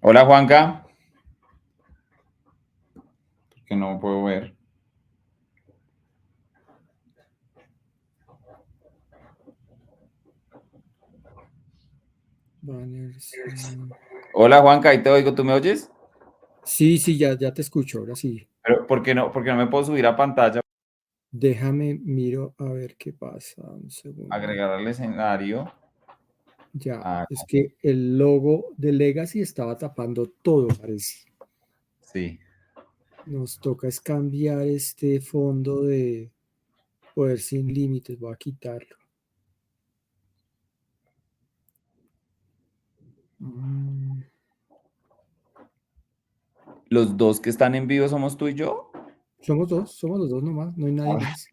Hola Juanca, que no puedo ver. Banners. Hola Juanca, ahí te oigo, ¿tú me oyes? Sí, sí, ya te escucho, ahora sí. Pero ¿por qué no me puedo subir a pantalla? Déjame, miro a ver qué pasa. Un segundo. Agregar al escenario. Ya, Ah, es que el logo de Legacy estaba tapando todo, parece. sí. Nos toca es cambiar este fondo de poder sin límites. Voy a quitarlo. Mm, Los dos que están en vivo somos tú y yo. somos los dos nomás, no hay nadie más.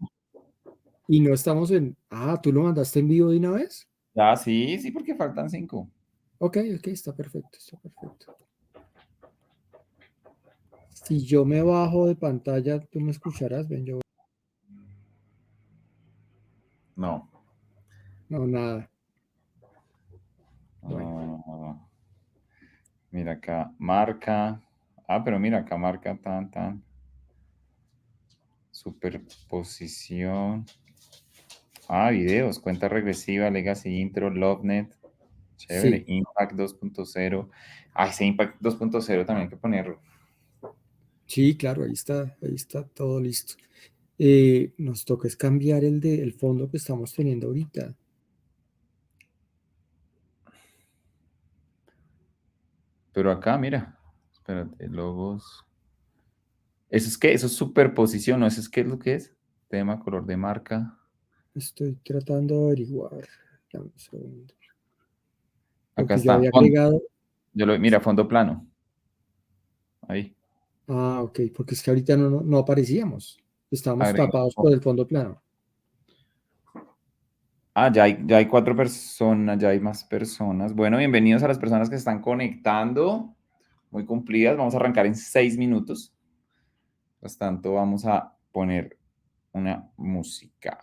Y no estamos en. Ah, ¿tú lo mandaste en vivo de una vez? Ah, sí, sí, porque faltan 5. Ok, ok, está perfecto, está perfecto. Si yo me bajo de pantalla, tú me escucharás, ven, yo. No. No, nada. No, Bueno, no, no, no. Mira acá, marca. Ah, pero mira acá, marca tan. Superposición. Ah, videos, cuenta regresiva, Legacy Intro, LoveNet. Chévere. sí, Impact 2.0. Ah, ese Impact 2.0 también hay que ponerlo. sí, claro, ahí está todo listo. Nos toca es cambiar el fondo que estamos teniendo ahorita. Pero acá, mira. Espérate, logos. ¿Eso es qué? ¿Eso es superposición? ¿No? ¿Eso es qué es lo que es? Tema, color de marca. Estoy tratando de averiguar. Dame un segundo. Acá Porque yo está. había agregado. Mira, fondo plano. Ahí. Ah, ok, porque es que ahorita no aparecíamos. Estábamos Agrega. tapados por el fondo plano. Ah, ya hay 4 personas, ya hay más personas. Bueno, bienvenidos a las personas que se están conectando. Muy cumplidas. Vamos a arrancar en 6 minutos. Por tanto, vamos a poner una música.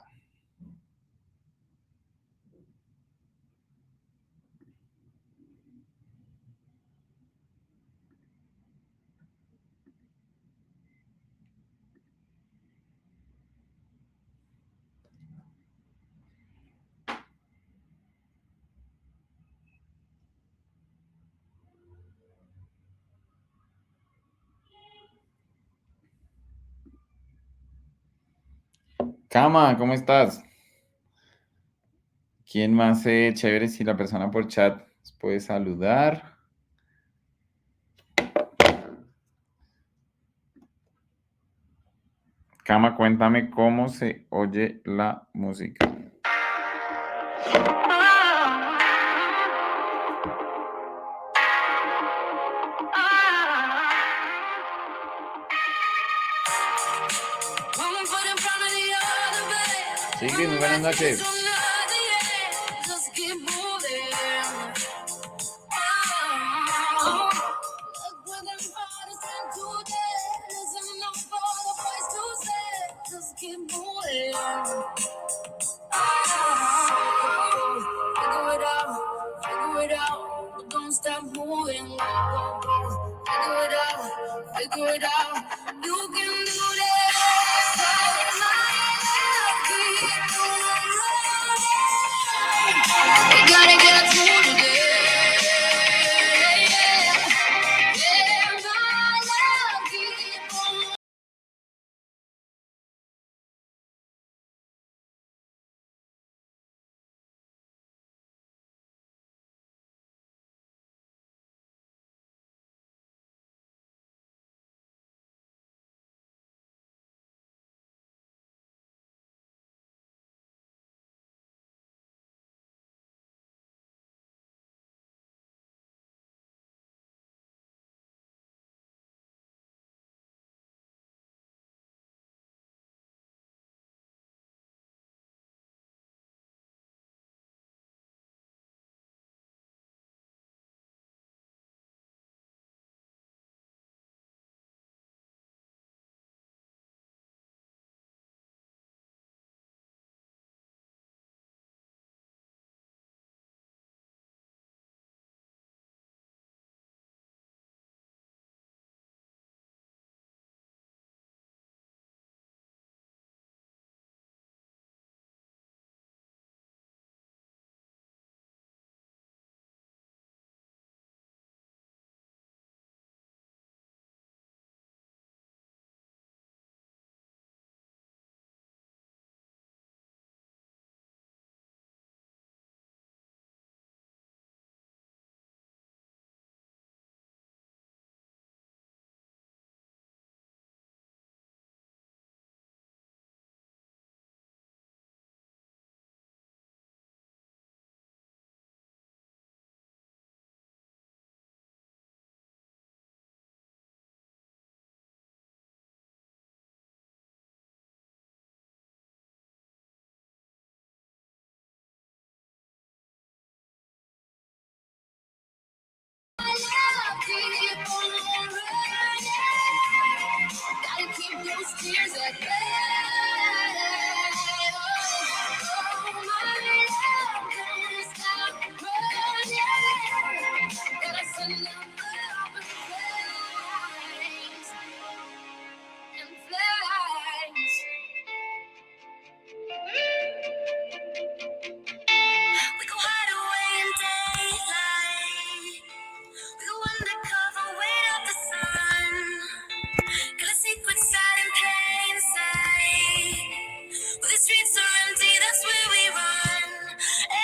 Cama, ¿cómo estás? ¿Quién más? Chévere si la persona por chat nos puede saludar. Cama, cuéntame cómo se oye la música. Sí, Gris, muy buenas noches. Figure it out. You can do that. Gotta get through tears like that. Oh, my love can't stop running. Gotta send up love and flames. We go hide away in daylight. We go undercover, wait out the sun. Got a secret side in plain sight. Where the streets are empty, that's where we run.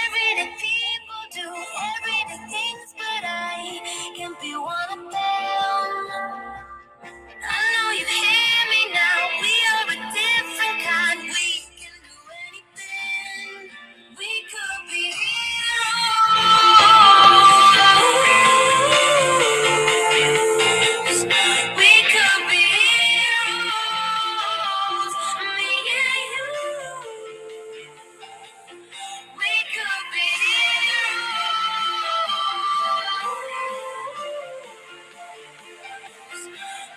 Everyday people do everyday things, but I can't be one of them. I know you hear me now. We are a different kind. We can do anything. We could be heroes. We could be heroes. Me and you. We could be heroes.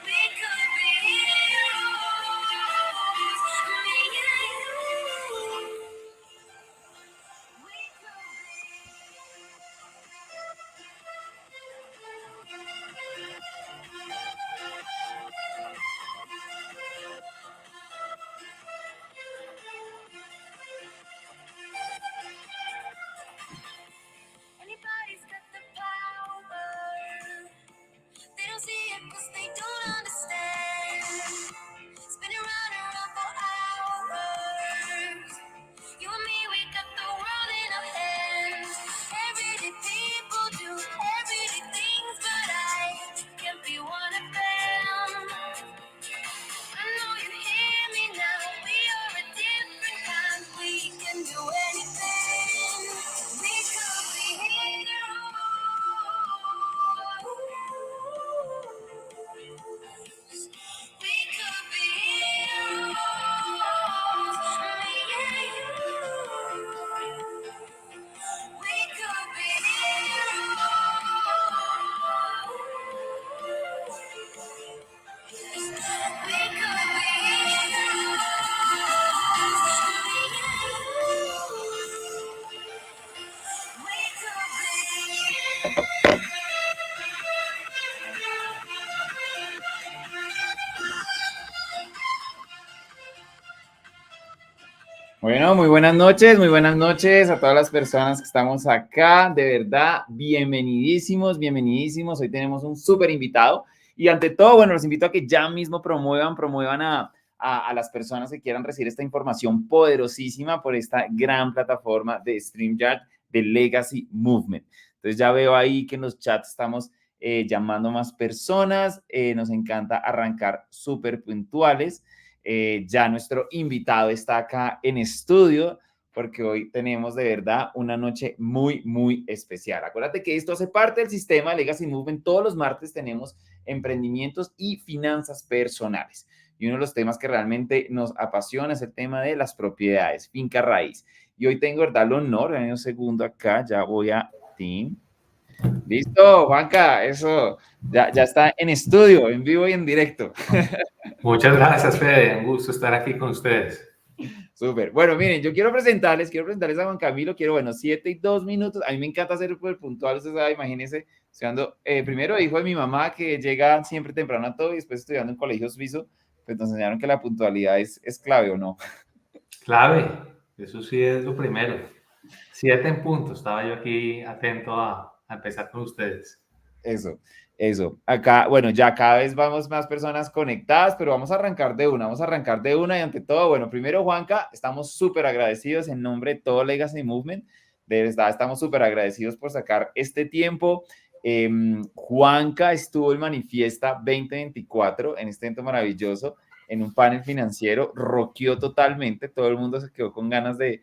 We could be heroes. Me and you. We could Anybody's got the power. They don't see it 'cause they don't understand. Spinning round and round for hours. You and me, we got the world in our hands. Everyday people do everyday things, but I can't be one of them. I know you hear me now. We are a different kind. We can do anything. We could be heroes. We could be heroes. Me and you. We could be Bueno, muy buenas noches a todas las personas que estamos acá. De verdad, bienvenidísimos, bienvenidísimos. Hoy tenemos un súper invitado y ante todo, bueno, los invito a que ya mismo promuevan a las personas que quieran recibir esta información poderosísima por esta gran plataforma de StreamYard de Legacy Movement. Entonces ya veo ahí que en los chats estamos llamando más personas. Nos encanta arrancar súper puntuales. Ya nuestro invitado está acá en estudio porque hoy tenemos de verdad una noche muy, muy especial. Acuérdate que esto hace parte del sistema Legacy Movement. Todos los martes tenemos emprendimientos y finanzas personales. Y uno de los temas que realmente nos apasiona es el tema de las propiedades, finca raíz. Y hoy tengo, ¿verdad?, el honor, en un segundo acá, ya voy a Team. Listo, Juanca, eso ya está en estudio, en vivo y en directo. Muchas gracias, Fede. Un gusto estar aquí con ustedes. Súper. Bueno, miren, yo quiero presentarles a Juan Camilo. Quiero, 7 y 2 minutos. A mí me encanta ser súper puntual. Usted sabe, imagínense, estudiando, primero hijo de mi mamá que llega siempre temprano a todo y después estudiando en colegio suizo, pues nos enseñaron que la puntualidad es clave, ¿o no? Clave, eso sí es lo primero. 7 en punto. Estaba yo aquí atento a empezar con ustedes. Eso. Acá, bueno, ya cada vez vamos más personas conectadas, pero vamos a arrancar de una y ante todo, bueno, primero, Juanca, estamos súper agradecidos en nombre de todo Legacy Movement. De verdad, estamos súper agradecidos por sacar este tiempo. Juanca estuvo en Manifiesta 2024, en este evento maravilloso, en un panel financiero, rockeó totalmente, todo el mundo se quedó con ganas de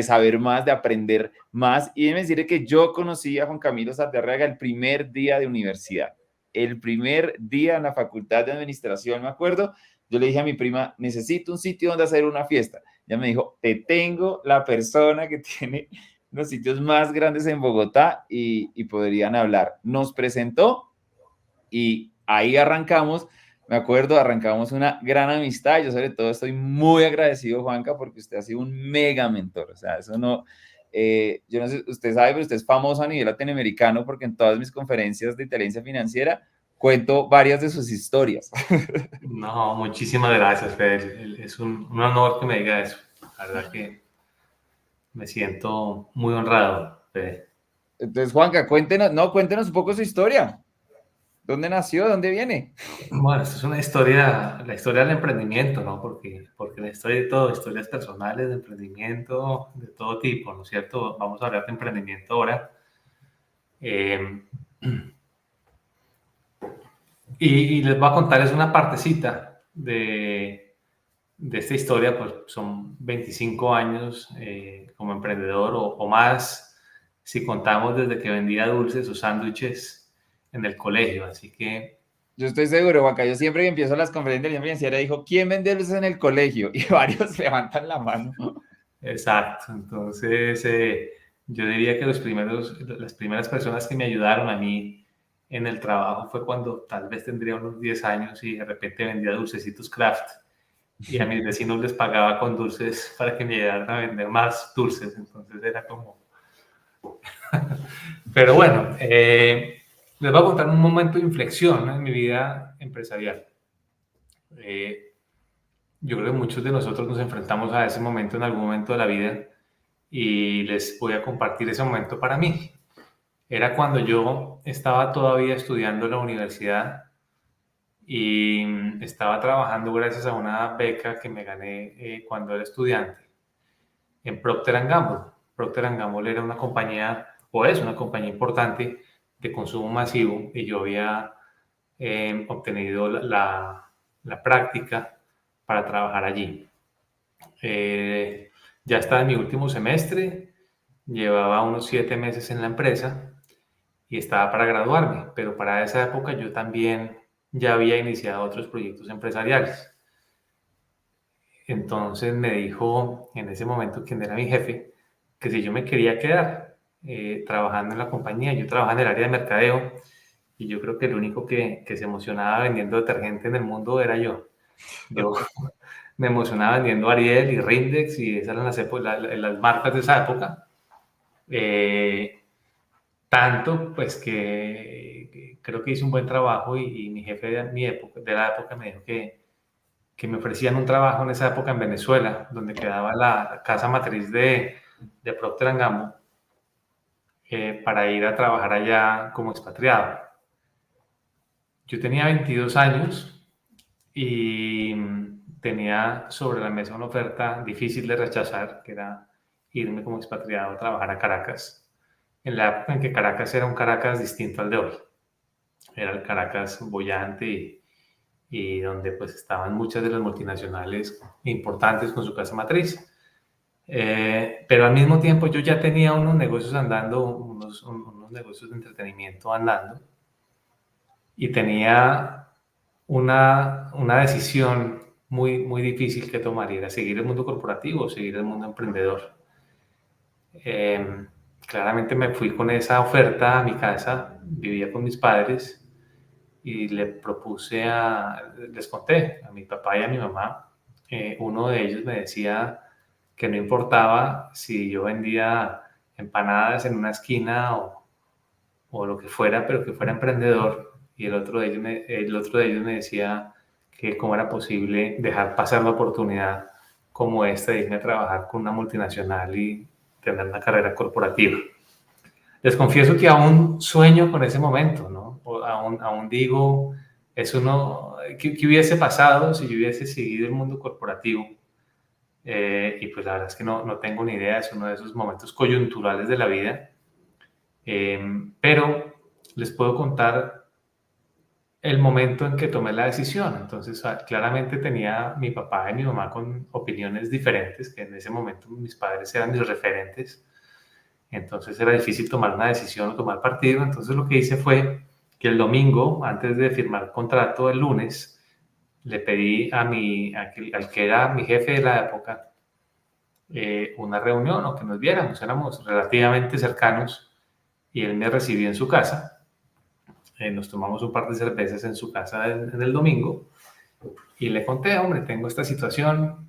saber más, de aprender más. Y déjeme decirle que yo conocí a Juan Camilo Sardiarraga el primer día de universidad, el primer día en la Facultad de Administración, me acuerdo. Yo le dije a mi prima, necesito un sitio donde hacer una fiesta. Ella me dijo, te tengo la persona que tiene los sitios más grandes en Bogotá y podrían hablar. Nos presentó y ahí arrancamos. Me acuerdo, arrancamos una gran amistad. Yo sobre todo estoy muy agradecido, Juanca, porque usted ha sido un mega mentor. O sea, eso no, yo no sé, usted sabe, pero usted es famoso a nivel latinoamericano porque en todas mis conferencias de inteligencia financiera cuento varias de sus historias. No, muchísimas gracias, Fede. Es un honor que me diga eso. La verdad que me siento muy honrado, Fede. Entonces, Juanca, cuéntenos, no, cuéntenos un poco su historia. ¿Dónde nació? ¿Dónde viene? Bueno, esto es una historia, la historia del emprendimiento, ¿no? Porque la historia de todo, historias personales de emprendimiento de todo tipo, ¿no es cierto? Vamos a hablar de emprendimiento ahora. Eh, y les voy a contar, es una partecita de esta historia, pues son 25 años como emprendedor o más, si contamos desde que vendía dulces o sándwiches en el colegio. Así que Yo estoy seguro, Juanca, yo siempre que empiezo las conferencias de inteligencia financiera dijo, ¿quién vende dulces en el colegio? Y varios levantan la mano. exacto, entonces yo diría que las primeras personas que me ayudaron a mí en el trabajo fue cuando tal vez tendría unos 10 años y de repente vendía dulcecitos Kraft y a mis vecinos les pagaba con dulces para que me ayudaran a vender más dulces, entonces era como... Pero bueno, les voy a contar un momento de inflexión, ¿no?, en mi vida empresarial. Yo creo que muchos de nosotros nos enfrentamos a ese momento en algún momento de la vida y les voy a compartir ese momento para mí. Era cuando yo estaba todavía estudiando en la universidad y estaba trabajando gracias a una beca que me gané cuando era estudiante en Procter & Gamble. Procter & Gamble era una compañía, o es una compañía importante de consumo masivo, y yo había obtenido la práctica para trabajar allí. Ya estaba en mi último semestre, llevaba unos 7 meses en la empresa y estaba para graduarme, pero para esa época yo también ya había iniciado otros proyectos empresariales. Entonces me dijo en ese momento, quien era mi jefe, que si yo me quería quedar trabajando en la compañía. Yo trabajaba en el área de mercadeo y yo creo que el único que se emocionaba vendiendo detergente en el mundo era yo. Yo me emocionaba vendiendo Ariel y Rindex, y esas eran las marcas de esa época. Tanto pues que creo que hice un buen trabajo y mi jefe de la época me dijo que me ofrecían un trabajo en esa época en Venezuela, donde quedaba la casa matriz de Procter & Gamble, para ir a trabajar allá como expatriado. Yo tenía 22 años y tenía sobre la mesa una oferta difícil de rechazar, que era irme como expatriado a trabajar a Caracas, en la época en que Caracas era un Caracas distinto al de hoy. Era el Caracas bollante y donde pues estaban muchas de las multinacionales importantes con su casa matriz. Pero al mismo tiempo yo ya tenía unos negocios andando, unos negocios de entretenimiento andando, y tenía una decisión muy difícil que tomar, y era seguir el mundo corporativo o seguir el mundo emprendedor. Claramente me fui con esa oferta a mi casa, vivía con mis padres, y les conté a mi papá y a mi mamá. Uno de ellos me decía que no importaba si yo vendía empanadas en una esquina o lo que fuera, pero que fuera emprendedor. Y el otro de ellos me decía que cómo era posible dejar pasar la oportunidad como esta de irme a trabajar con una multinacional y tener una carrera corporativa. Les confieso que aún sueño con ese momento, ¿no? Aún digo, ¿qué hubiese pasado si yo hubiese seguido el mundo corporativo? Y pues la verdad es que no tengo ni idea, es uno de esos momentos coyunturales de la vida. Pero les puedo contar el momento en que tomé la decisión. Entonces, claramente tenía mi papá y mi mamá con opiniones diferentes, que en ese momento mis padres eran mis referentes. Entonces era difícil tomar una decisión o tomar partido. Entonces lo que hice fue que el domingo, antes de firmar contrato el lunes, le pedí al que era mi jefe de la época, una reunión o que nos viéramos. Éramos relativamente cercanos y él me recibió en su casa. Nos tomamos un par de cervezas en su casa en el domingo Y le conté, hombre, tengo esta situación,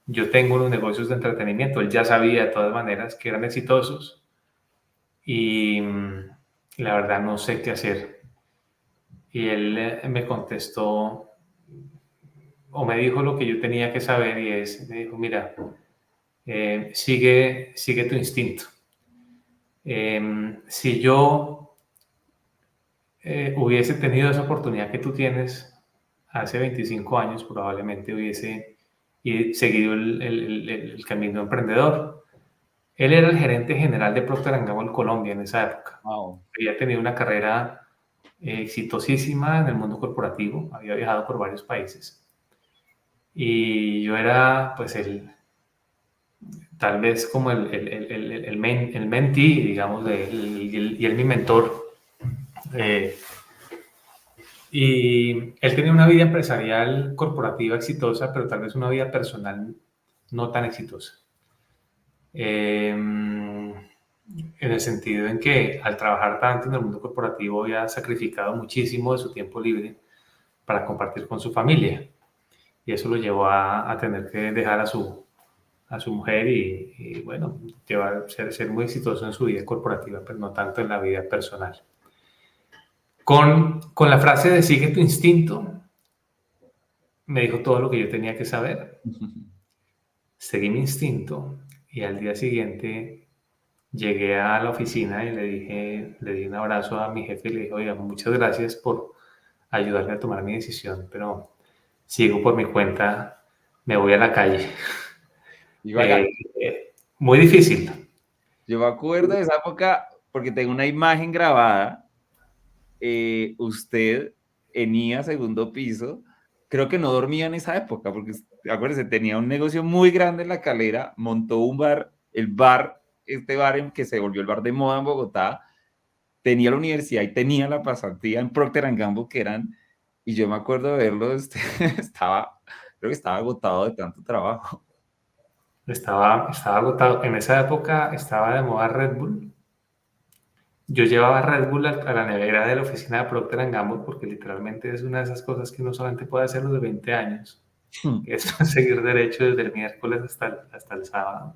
yo tengo unos negocios de entretenimiento. Él ya sabía de todas maneras que eran exitosos y la verdad no sé qué hacer. Y él me contestó o me dijo lo que yo tenía que saber y me dijo, mira, sigue tu instinto. Si yo hubiese tenido esa oportunidad que tú tienes hace 25 años, probablemente hubiese seguido el camino emprendedor. Él era el gerente general de Procter & Gamble Colombia en esa época. Wow. Había tenido una carrera exitosísima en el mundo corporativo, había viajado por varios países. Y yo era, pues, tal vez como el mentee, digamos, de él, y él mi mentor. Y él tenía una vida empresarial corporativa exitosa, pero tal vez una vida personal no tan exitosa. En el sentido en que al trabajar tanto en el mundo corporativo había sacrificado muchísimo de su tiempo libre para compartir con su familia. Y eso lo llevó a tener que dejar a su mujer y bueno, ser muy exitoso en su vida corporativa, pero no tanto en la vida personal. Con la frase de sigue tu instinto, me dijo todo lo que yo tenía que saber. Seguí mi instinto y al día siguiente llegué a la oficina y le di un abrazo a mi jefe y le dije, oiga, muchas gracias por ayudarme a tomar mi decisión, pero sigo por mi cuenta, me voy a la calle. Muy difícil. Yo me acuerdo de esa época porque tengo una imagen grabada. Usted en IA segundo piso, creo que no dormía en esa época, porque acuérdese, tenía un negocio muy grande en La Calera, montó un bar, este bar en que se volvió el bar de moda en Bogotá, tenía la universidad y tenía la pasantía en Procter & Gamble y yo me acuerdo de verlo, creo que estaba agotado de tanto trabajo. Estaba agotado. En esa época estaba de moda Red Bull. Yo llevaba Red Bull a la nevera de la oficina de Procter & Gamble porque literalmente es una de esas cosas que uno solamente puede hacer a los 20 años. Es seguir derecho desde el miércoles hasta el sábado.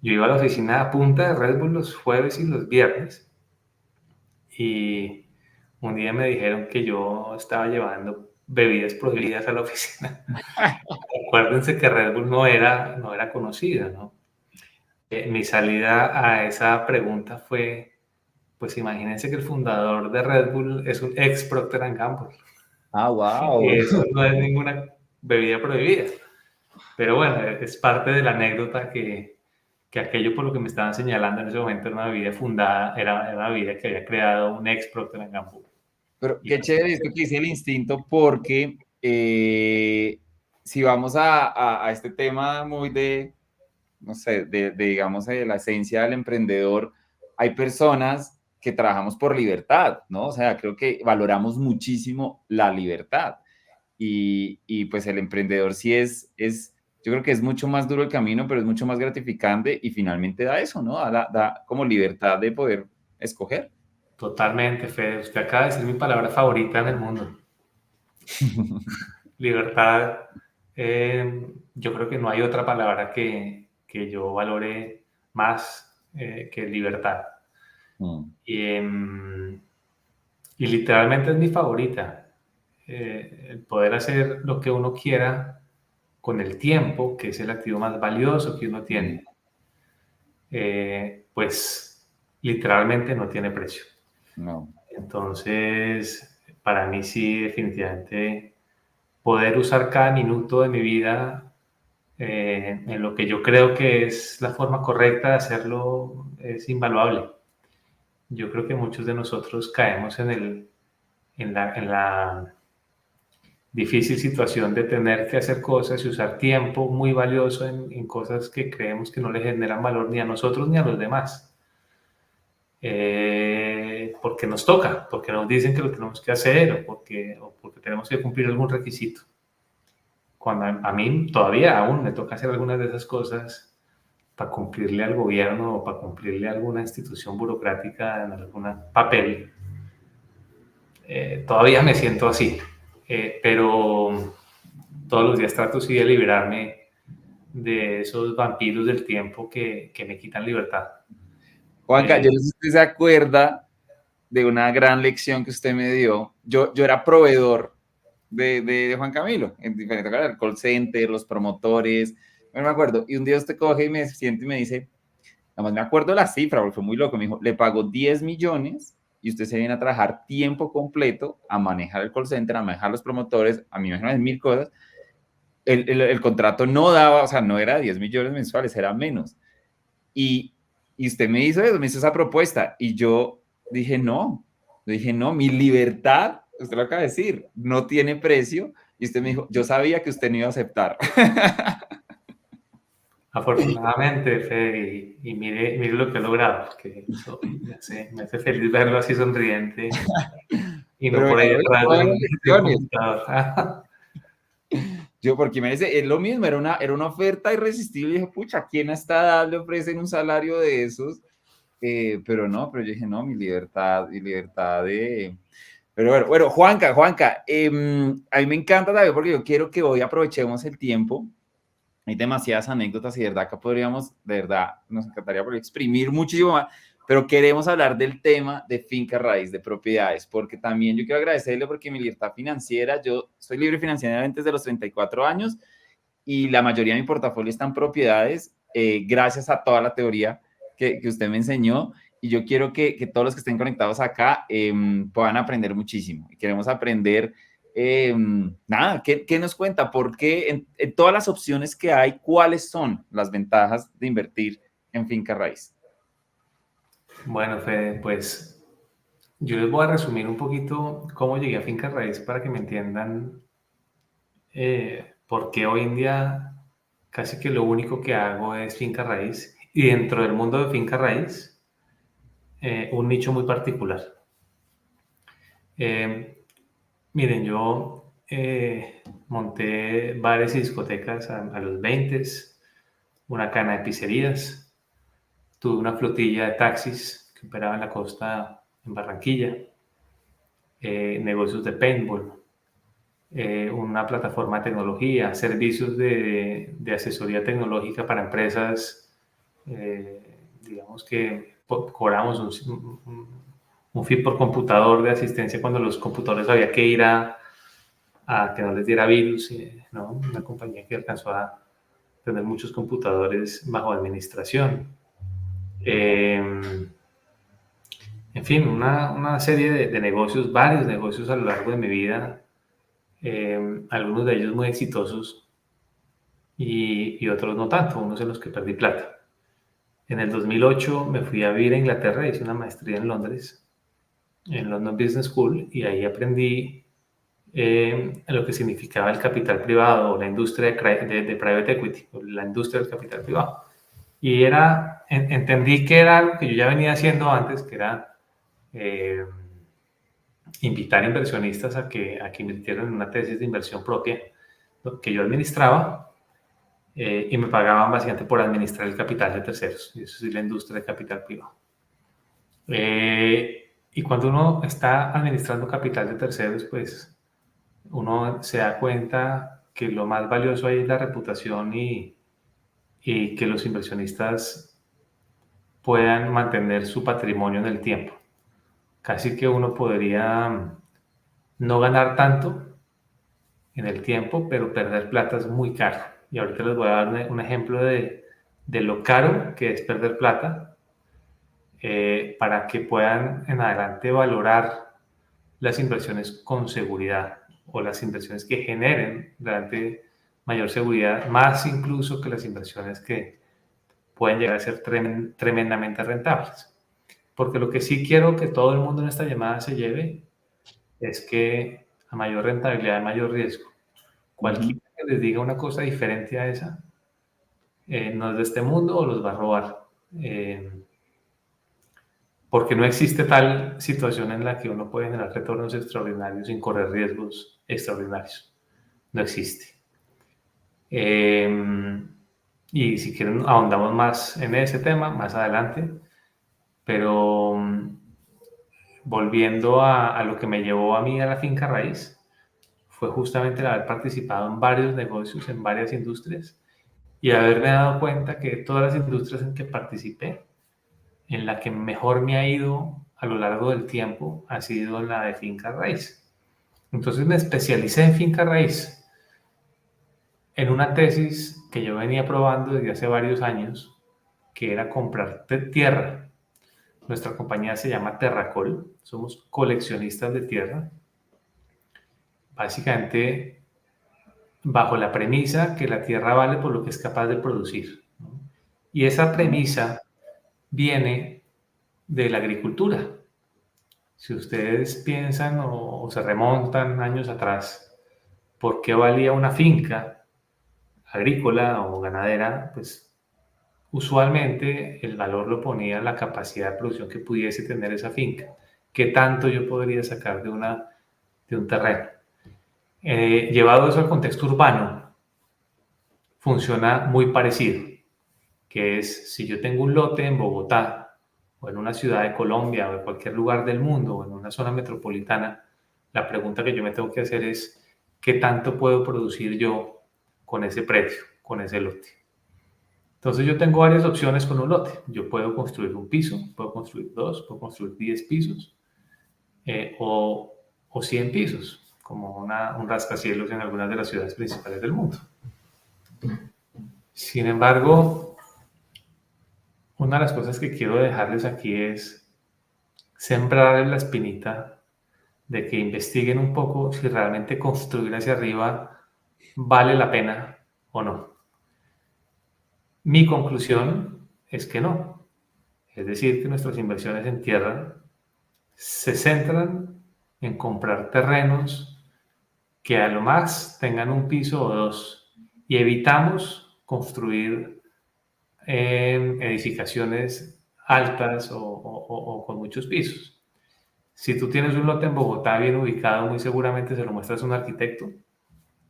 Yo iba a la oficina a punta de Red Bull los jueves y los viernes y un día me dijeron que yo estaba llevando bebidas prohibidas a la oficina. Acuérdense que Red Bull no era conocida, ¿no? Mi salida a esa pregunta fue, pues imagínense que el fundador de Red Bull es un ex Procter & Gamble. Ah, wow. Y eso no es ninguna bebida prohibida. Pero bueno, es parte de la anécdota que aquello por lo que me estaban señalando en ese momento era una bebida fundada, era una bebida que había creado un ex Procter & Gamble. Pero qué chévere esto que dice el instinto, porque si vamos a este tema muy de, no sé, digamos, de la esencia del emprendedor, hay personas que trabajamos por libertad, ¿no? O sea, creo que valoramos muchísimo la libertad. Y pues el emprendedor sí yo creo que es mucho más duro el camino, pero es mucho más gratificante y finalmente da eso, ¿no? Da como libertad de poder escoger. Totalmente, Fede. Usted acaba de decir mi palabra favorita en el mundo. Libertad. Yo creo que no hay otra palabra que yo valore más que libertad. Y literalmente es mi favorita. El poder hacer lo que uno quiera con el tiempo, que es el activo más valioso que uno tiene, pues literalmente no tiene precio. No. Entonces, para mí sí, definitivamente, poder usar cada minuto de mi vida en lo que yo creo que es la forma correcta de hacerlo es invaluable. Yo creo que muchos de nosotros caemos en la difícil situación de tener que hacer cosas y usar tiempo muy valioso en cosas que creemos que no le generan valor ni a nosotros ni a los demás. Porque nos toca, porque nos dicen que lo tenemos que hacer o porque tenemos que cumplir algún requisito. Cuando a mí todavía aún me toca hacer algunas de esas cosas para cumplirle al gobierno o para cumplirle a alguna institución burocrática en algún papel, todavía me siento así. pero todos los días trato sí de liberarme de esos vampiros del tiempo que me quitan libertad. Juanca, yo no sé si usted se acuerda de una gran lección que usted me dio. Yo era proveedor de Juan Camilo, en diferentes cosas, el call center, los promotores, no me acuerdo. Y un día usted coge y me siente y me dice, además me acuerdo la cifra, porque fue muy loco, me dijo, le pagó 10 millones y usted se viene a trabajar tiempo completo a manejar el call center, a manejar los promotores, a mí me imaginan 1000 cosas. El contrato no daba, o sea, no era 10 millones mensuales, era menos. Y usted me hizo eso, me hizo esa propuesta y yo dije, no, mi libertad, usted lo acaba de decir, no tiene precio. Y usted me dijo, yo sabía que usted no iba a aceptar. Afortunadamente, Fede, y mire lo que he logrado, porque eso, ya sé, me hace feliz verlo así sonriente y no Pero por ahí detrás de un lecciones. computador. Yo, porque me dice, es lo mismo, era una oferta irresistible. Y dije, pucha, ¿quién a esta edad le ofrecen un salario de esos? Pero no, pero yo dije, no, mi libertad de... Pero bueno, Juanca, a mí me encanta también porque yo quiero que hoy aprovechemos el tiempo. Hay demasiadas anécdotas y de verdad acá podríamos, de verdad, nos encantaría poder exprimir muchísimo más, pero queremos hablar del tema de finca raíz, de propiedades, porque también yo quiero agradecerle porque mi libertad financiera, yo soy libre financieramente desde los 34 años y la mayoría de mi portafolio está en propiedades, gracias a toda la teoría que usted me enseñó. Y yo quiero que todos los que estén conectados acá puedan aprender muchísimo. Y queremos aprender, nada, ¿qué nos cuenta? ¿Por qué en todas las opciones que hay, cuáles son las ventajas de invertir en finca raíz? Bueno, Fede, pues yo les voy a resumir un poquito cómo llegué a Finca Raíz para que me entiendan por qué hoy en día casi que lo único que hago es Finca Raíz. Y dentro del mundo de Finca Raíz, un nicho muy particular. Miren, yo monté bares y discotecas a los 20, una cadena de pizzerías, tuve una flotilla de taxis que operaba en la costa en Barranquilla, negocios de paintball, una plataforma de tecnología, servicios de asesoría tecnológica para empresas, digamos que cobramos un fee por computador de asistencia cuando los computadores había que ir a que no les diera virus, ¿no? Una compañía que alcanzó a tener muchos computadores bajo administración. En fin, una serie de negocios, varios negocios a lo largo de mi vida, algunos de ellos muy exitosos y otros no tanto, unos en los que perdí plata. En el 2008 me fui a vivir a Inglaterra, hice una maestría en Londres, en London Business School, y ahí aprendí lo que significaba el capital privado o la industria de private equity, o la industria del capital privado. Y entendí que era algo que yo ya venía haciendo antes, que era invitar inversionistas a que invirtieran en una tesis de inversión propia que yo administraba y me pagaban básicamente por administrar el capital de terceros. Y eso es la industria del capital privado. Y cuando uno está administrando capital de terceros, pues uno se da cuenta que lo más valioso ahí es la reputación y que los inversionistas puedan mantener su patrimonio en el tiempo. Casi que uno podría no ganar tanto en el tiempo, pero perder plata es muy caro. Y ahorita les voy a dar un ejemplo de lo caro que es perder plata para que puedan en adelante valorar las inversiones con seguridad o las inversiones que generen realmente mayor seguridad, más incluso que las inversiones que pueden llegar a ser tremendamente rentables. Porque lo que sí quiero que todo el mundo en esta llamada se lleve es que a mayor rentabilidad hay mayor riesgo. Cualquiera que les diga una cosa diferente a esa, no es de este mundo o los va a robar. Porque no existe tal situación en la que uno puede generar retornos extraordinarios sin correr riesgos extraordinarios. No existe. Y si quieren ahondamos más en ese tema más adelante, pero volviendo a lo que me llevó a mí a la finca raíz, fue justamente el haber participado en varios negocios, en varias industrias, y haberme dado cuenta que todas las industrias en que participé, en la que mejor me ha ido a lo largo del tiempo, ha sido la de finca raíz. Entonces me especialicé en finca raíz, en una tesis que yo venía probando desde hace varios años, que era comprar tierra. Nuestra compañía se llama Terracol, somos coleccionistas de tierra, básicamente bajo la premisa que la tierra vale por lo que es capaz de producir, ¿no? Y esa premisa viene de la agricultura. Si ustedes piensan o se remontan años atrás, ¿por qué valía una finca agrícola o ganadera? Pues usualmente el valor lo ponía la capacidad de producción que pudiese tener esa finca. ¿Qué tanto yo podría sacar de un terreno? Llevado eso al contexto urbano, funciona muy parecido, que es si yo tengo un lote en Bogotá o en una ciudad de Colombia o en cualquier lugar del mundo o en una zona metropolitana, la pregunta que yo me tengo que hacer es ¿qué tanto puedo producir yo con ese predio, con ese lote? Entonces yo tengo varias opciones con un lote. Yo puedo construir un piso, puedo construir 2, puedo construir 10 pisos o 100 pisos, como un rascacielos en algunas de las ciudades principales del mundo. Sin embargo, una de las cosas que quiero dejarles aquí es sembrarles la espinita de que investiguen un poco si realmente construir hacia arriba vale la pena o no. Mi conclusión es que no. Es decir, que nuestras inversiones en tierra se centran en comprar terrenos que a lo más tengan un piso o 2 y evitamos construir edificaciones altas o con muchos pisos. Si tú tienes un lote en Bogotá bien ubicado, muy seguramente se lo muestras a un arquitecto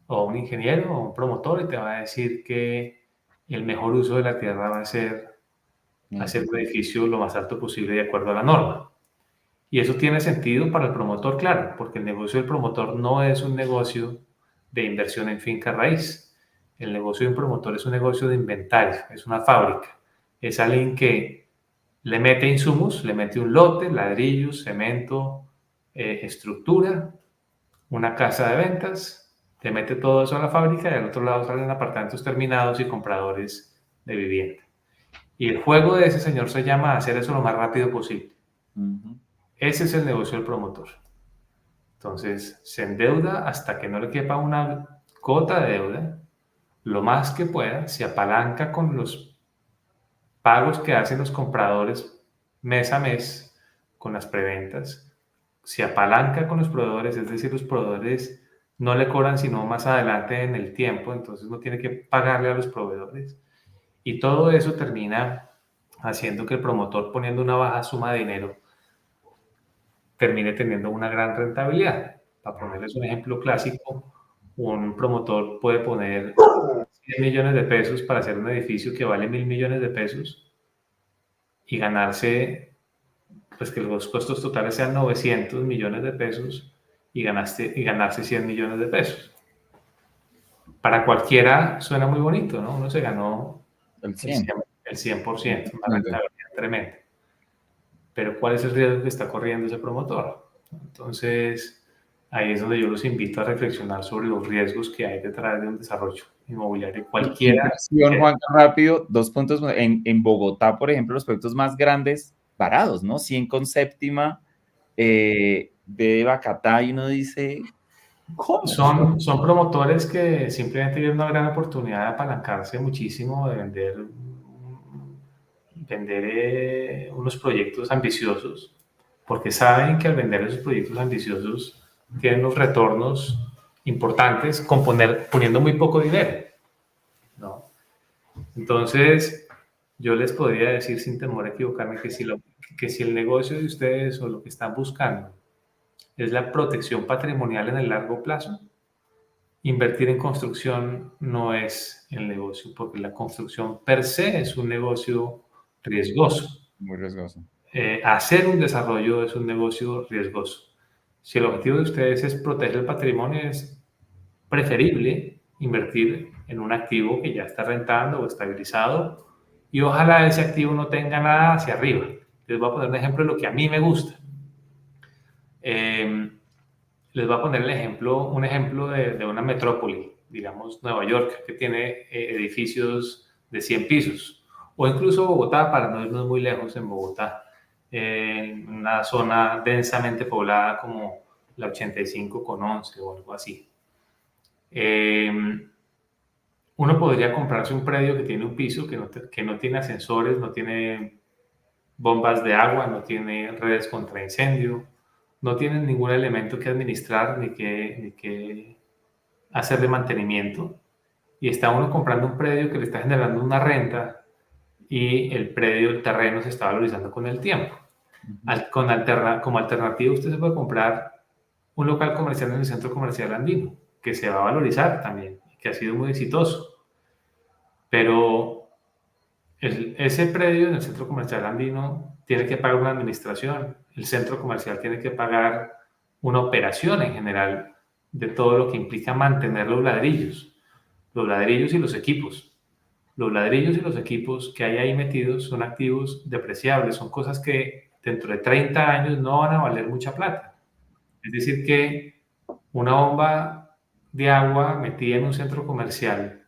o a un ingeniero o un promotor y te va a decir que el mejor uso de la tierra va a ser hacer un edificio lo más alto posible de acuerdo a la norma. Y eso tiene sentido para el promotor, claro, porque el negocio del promotor no es un negocio de inversión en finca raíz. El negocio de un promotor es un negocio de inventario, es una fábrica. Es alguien que le mete insumos, le mete un lote, ladrillos, cemento, estructura, una casa de ventas, te mete todo eso a la fábrica y al otro lado salen apartamentos terminados y compradores de vivienda. Y el juego de ese señor se llama hacer eso lo más rápido posible. Ese es el negocio del promotor. Entonces, se endeuda hasta que no le quepa una gota de deuda, lo más que pueda, se apalanca con los pagos que hacen los compradores mes a mes, con las preventas, se apalanca con los proveedores, es decir, los proveedores no le cobran sino más adelante en el tiempo, entonces no tiene que pagarle a los proveedores. Y todo eso termina haciendo que el promotor, poniendo una baja suma de dinero, termine teniendo una gran rentabilidad. Para ponerles un ejemplo clásico, un promotor puede poner 100 millones de pesos para hacer un edificio que vale 1.000 millones de pesos y ganarse, pues que los costos totales sean 900 millones de pesos y ganarse 100 millones de pesos. Para cualquiera suena muy bonito, ¿no? Uno se ganó El 100. el 100%, una rentabilidad tremenda. Pero ¿cuál es el riesgo que está corriendo ese promotor? Entonces, ahí es donde yo los invito a reflexionar sobre los riesgos que hay detrás de un desarrollo inmobiliario cualquiera. Juan, rápido, 2 puntos. En Bogotá, por ejemplo, los proyectos más grandes, varados, ¿no? 100 con séptima, de Bacatá, y uno dice, ¿cómo? Son promotores que simplemente tienen una gran oportunidad de apalancarse muchísimo, de vender unos proyectos ambiciosos, porque saben que al vender esos proyectos ambiciosos tienen unos retornos importantes poniendo muy poco dinero, ¿no? Entonces, yo les podría decir sin temor a equivocarme que si el negocio de ustedes o lo que están buscando es la protección patrimonial en el largo plazo, invertir en construcción no es el negocio, porque la construcción per se es un negocio riesgoso. Muy riesgoso. Hacer un desarrollo es un negocio riesgoso. Si el objetivo de ustedes es proteger el patrimonio, es preferible invertir en un activo que ya está rentando o estabilizado y ojalá ese activo no tenga nada hacia arriba. Les voy a poner un ejemplo de lo que a mí me gusta. Les voy a poner un ejemplo de una metrópoli, digamos Nueva York, que tiene edificios de 100 pisos, o incluso Bogotá, para no irnos muy lejos en Bogotá, en una zona densamente poblada como la 85 con 11 o algo así. Uno podría comprarse un predio que tiene un piso, que no tiene ascensores, no tiene bombas de agua, no tiene redes contra incendio, no tiene ningún elemento que administrar ni que hacer de mantenimiento. Y está uno comprando un predio que le está generando una renta y el predio, el terreno se está valorizando con el tiempo. Como alternativa, usted se puede comprar un local comercial en el centro comercial andino, que se va a valorizar también, que ha sido muy exitoso. Pero ese predio en el centro comercial andino tiene que pagar una administración, el centro comercial tiene que pagar una operación en general de todo lo que implica mantener los ladrillos y los equipos. Los ladrillos y los equipos que hay ahí metidos son activos depreciables, son cosas que dentro de 30 años no van a valer mucha plata. Es decir, que una bomba de agua metida en un centro comercial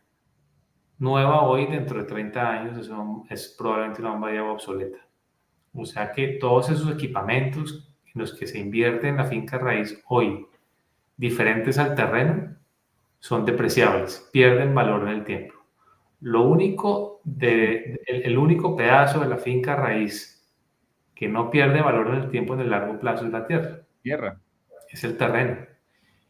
nueva hoy, dentro de 30 años, es probablemente una bomba de agua obsoleta. O sea que todos esos equipamientos en los que se invierte en la finca raíz hoy, diferentes al terreno, son depreciables, pierden valor en el tiempo. El único pedazo de la finca raíz que no pierde valor en el tiempo en el largo plazo es la tierra. Tierra. Es el terreno.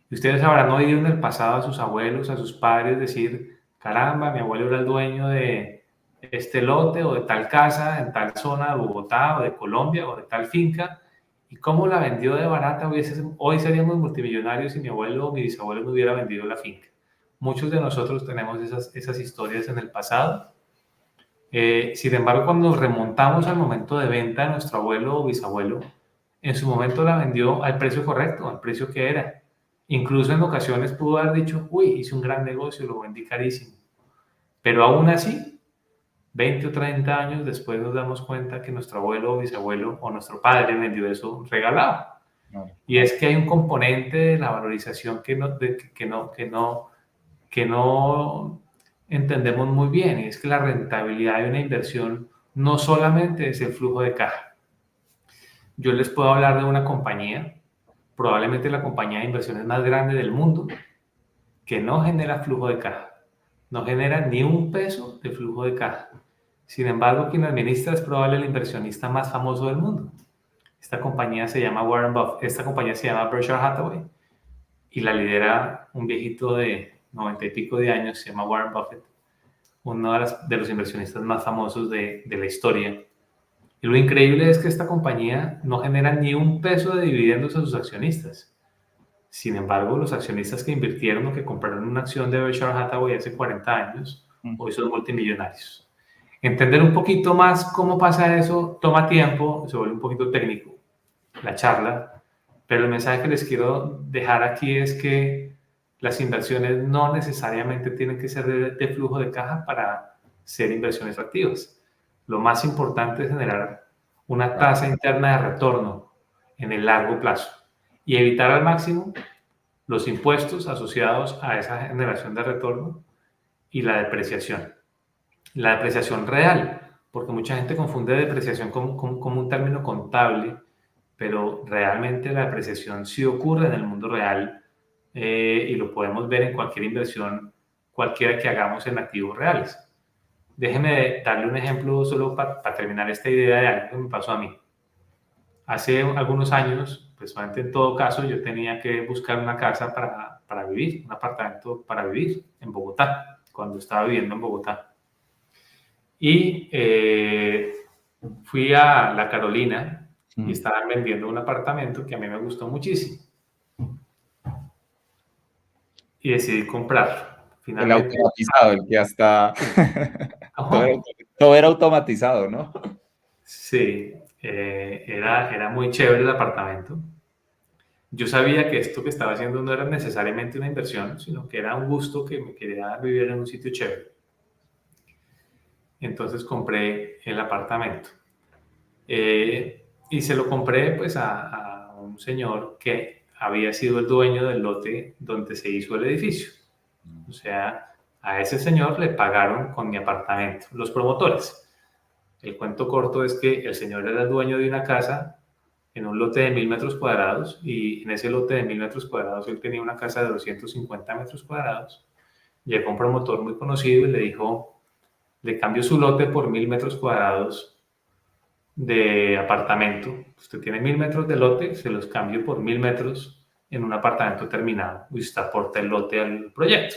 Y ustedes habrán oído en el pasado a sus abuelos, a sus padres decir, caramba, mi abuelo era el dueño de este lote o de tal casa en tal zona de Bogotá o de Colombia o de tal finca, y cómo la vendió de barata. Hoy seríamos multimillonarios si mi abuelo o mi bisabuelo me hubiera vendido la finca. Muchos de nosotros tenemos esas historias en el pasado. Sin embargo, cuando nos remontamos al momento de venta de nuestro abuelo o bisabuelo, en su momento la vendió al precio correcto, al precio que era. Incluso en ocasiones pudo haber dicho, uy, hice un gran negocio, lo vendí carísimo. Pero aún así, 20 o 30 años después nos damos cuenta que nuestro abuelo o bisabuelo o nuestro padre vendió eso regalado. No. Y es que hay un componente de la valorización que no entendemos muy bien, y es que la rentabilidad de una inversión no solamente es el flujo de caja. Yo les puedo hablar de una compañía, probablemente la compañía de inversiones más grande del mundo, que no genera flujo de caja, no genera ni un peso de flujo de caja. Sin embargo, quien administra es probablemente el inversionista más famoso del mundo. Esta compañía se llama Warren Buffett, esta compañía se llama Berkshire Hathaway y la lidera un viejito de 90 y pico de años, se llama Warren Buffett, uno de los inversionistas más famosos de la historia. Y lo increíble es que esta compañía no genera ni un peso de dividendos a sus accionistas. Sin embargo, los accionistas que invirtieron o que compraron una acción de Berkshire Hathaway hace 40 años, hoy son multimillonarios. Entender un poquito más cómo pasa eso toma tiempo, se vuelve un poquito técnico la charla, pero el mensaje que les quiero dejar aquí es que las inversiones no necesariamente tienen que ser de flujo de caja para ser inversiones activas. Lo más importante es generar una tasa interna de retorno en el largo plazo y evitar al máximo los impuestos asociados a esa generación de retorno y la depreciación. La depreciación real, porque mucha gente confunde depreciación como un término contable, pero realmente la depreciación sí ocurre en el mundo real y lo podemos ver en cualquier inversión, cualquiera que hagamos en activos reales. Déjeme darle un ejemplo solo para terminar esta idea de algo que me pasó a mí. Hace algunos años, pues en todo caso, yo tenía que buscar una casa para vivir, un apartamento para vivir en Bogotá, cuando estaba viviendo en Bogotá. Y fui a La Carolina y estaban vendiendo un apartamento que a mí me gustó muchísimo. Y decidí comprarlo. Finalmente, el automatizado, el que hasta... todo era automatizado, ¿no? Sí, era muy chévere el apartamento. yo sabía que esto que estaba haciendo no era necesariamente una inversión, sino que era un gusto que me quería vivir en un sitio chévere. Entonces compré el apartamento. Y se lo compré pues a un señor que había sido el dueño del lote donde se hizo el edificio. O sea, a ese señor le pagaron con mi apartamento, los promotores. El cuento corto es que el señor era el dueño de una casa en un lote de 1000 metros cuadrados y en ese lote de 1000 metros cuadrados él tenía una casa de 250 metros cuadrados. Llegó un promotor muy conocido y le dijo, le cambio su lote por 1000 metros cuadrados de apartamento. Usted tiene 1000 metros de lote, se los cambio por 1000 metros en un apartamento terminado y usted aporta el lote al proyecto.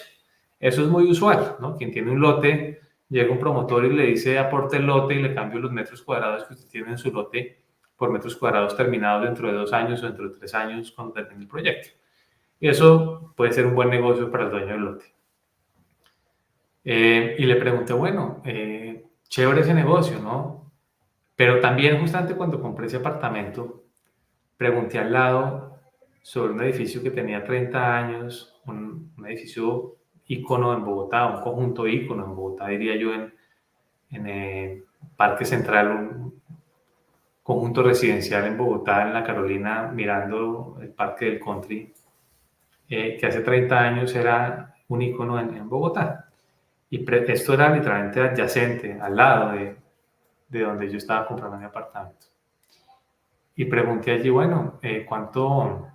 Eso es muy usual, ¿no? Quien tiene un lote, llega un promotor y le dice aporte el lote y le cambio los metros cuadrados que usted tiene en su lote por metros cuadrados terminados dentro de 2 años o dentro de 3 años cuando termine el proyecto. Y eso puede ser un buen negocio para el dueño del lote. Y le pregunté, bueno, chévere ese negocio, ¿no? Pero también justamente cuando compré ese apartamento, pregunté al lado sobre un edificio que tenía 30 años, un edificio ícono en Bogotá, un conjunto ícono en Bogotá, diría yo, en Parque Central, un conjunto residencial en Bogotá, en la Carolina, mirando el Parque del Country, que hace 30 años era un ícono en Bogotá. Y esto era literalmente adyacente, al lado de donde yo estaba comprando mi apartamento. Y pregunté allí, bueno, ¿cuánto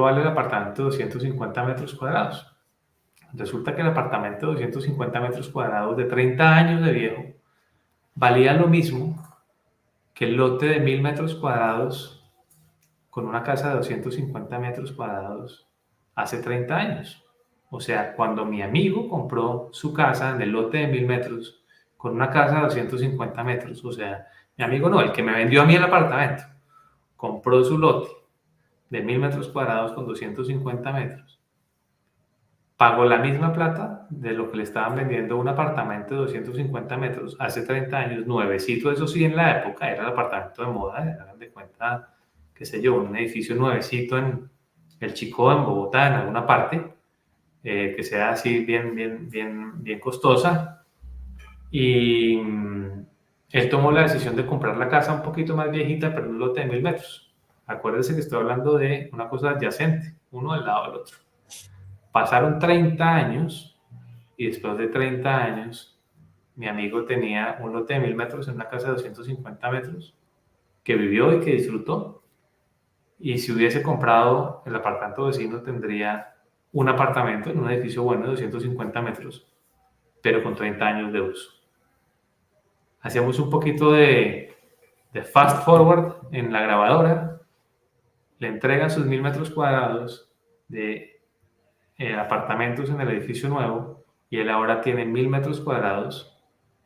vale el apartamento de 250 metros cuadrados? Resulta que el apartamento de 250 metros cuadrados de 30 años de viejo valía lo mismo que el lote de 1000 metros cuadrados con una casa de 250 metros cuadrados hace 30 años. O sea, cuando mi amigo compró su casa en el lote de 1000 metros con una casa de 250 metros, o sea, mi amigo no, el que me vendió a mí el apartamento, compró su lote de 1000 metros cuadrados con 250 metros, pagó la misma plata de lo que le estaban vendiendo un apartamento de 250 metros hace 30 años, nuevecito, eso sí, en la época era el apartamento de moda, hagan de cuenta, qué sé yo, un edificio nuevecito en el Chicó, en Bogotá, en alguna parte, que sea así bien costosa. Y él tomó la decisión de comprar la casa un poquito más viejita, pero en un lote de 1000 metros. Acuérdense que estoy hablando de una cosa adyacente, uno al lado del otro. Pasaron 30 años y después de 30 años, mi amigo tenía un lote de 1000 metros en una casa de 250 metros que vivió y que disfrutó. Y si hubiese comprado el apartamento vecino, tendría un apartamento en un edificio bueno de 250 metros, pero con 30 años de uso. Hacíamos un poquito de fast forward en la grabadora, le entregan sus 1000 metros cuadrados de apartamentos en el edificio nuevo y él ahora tiene 1000 metros cuadrados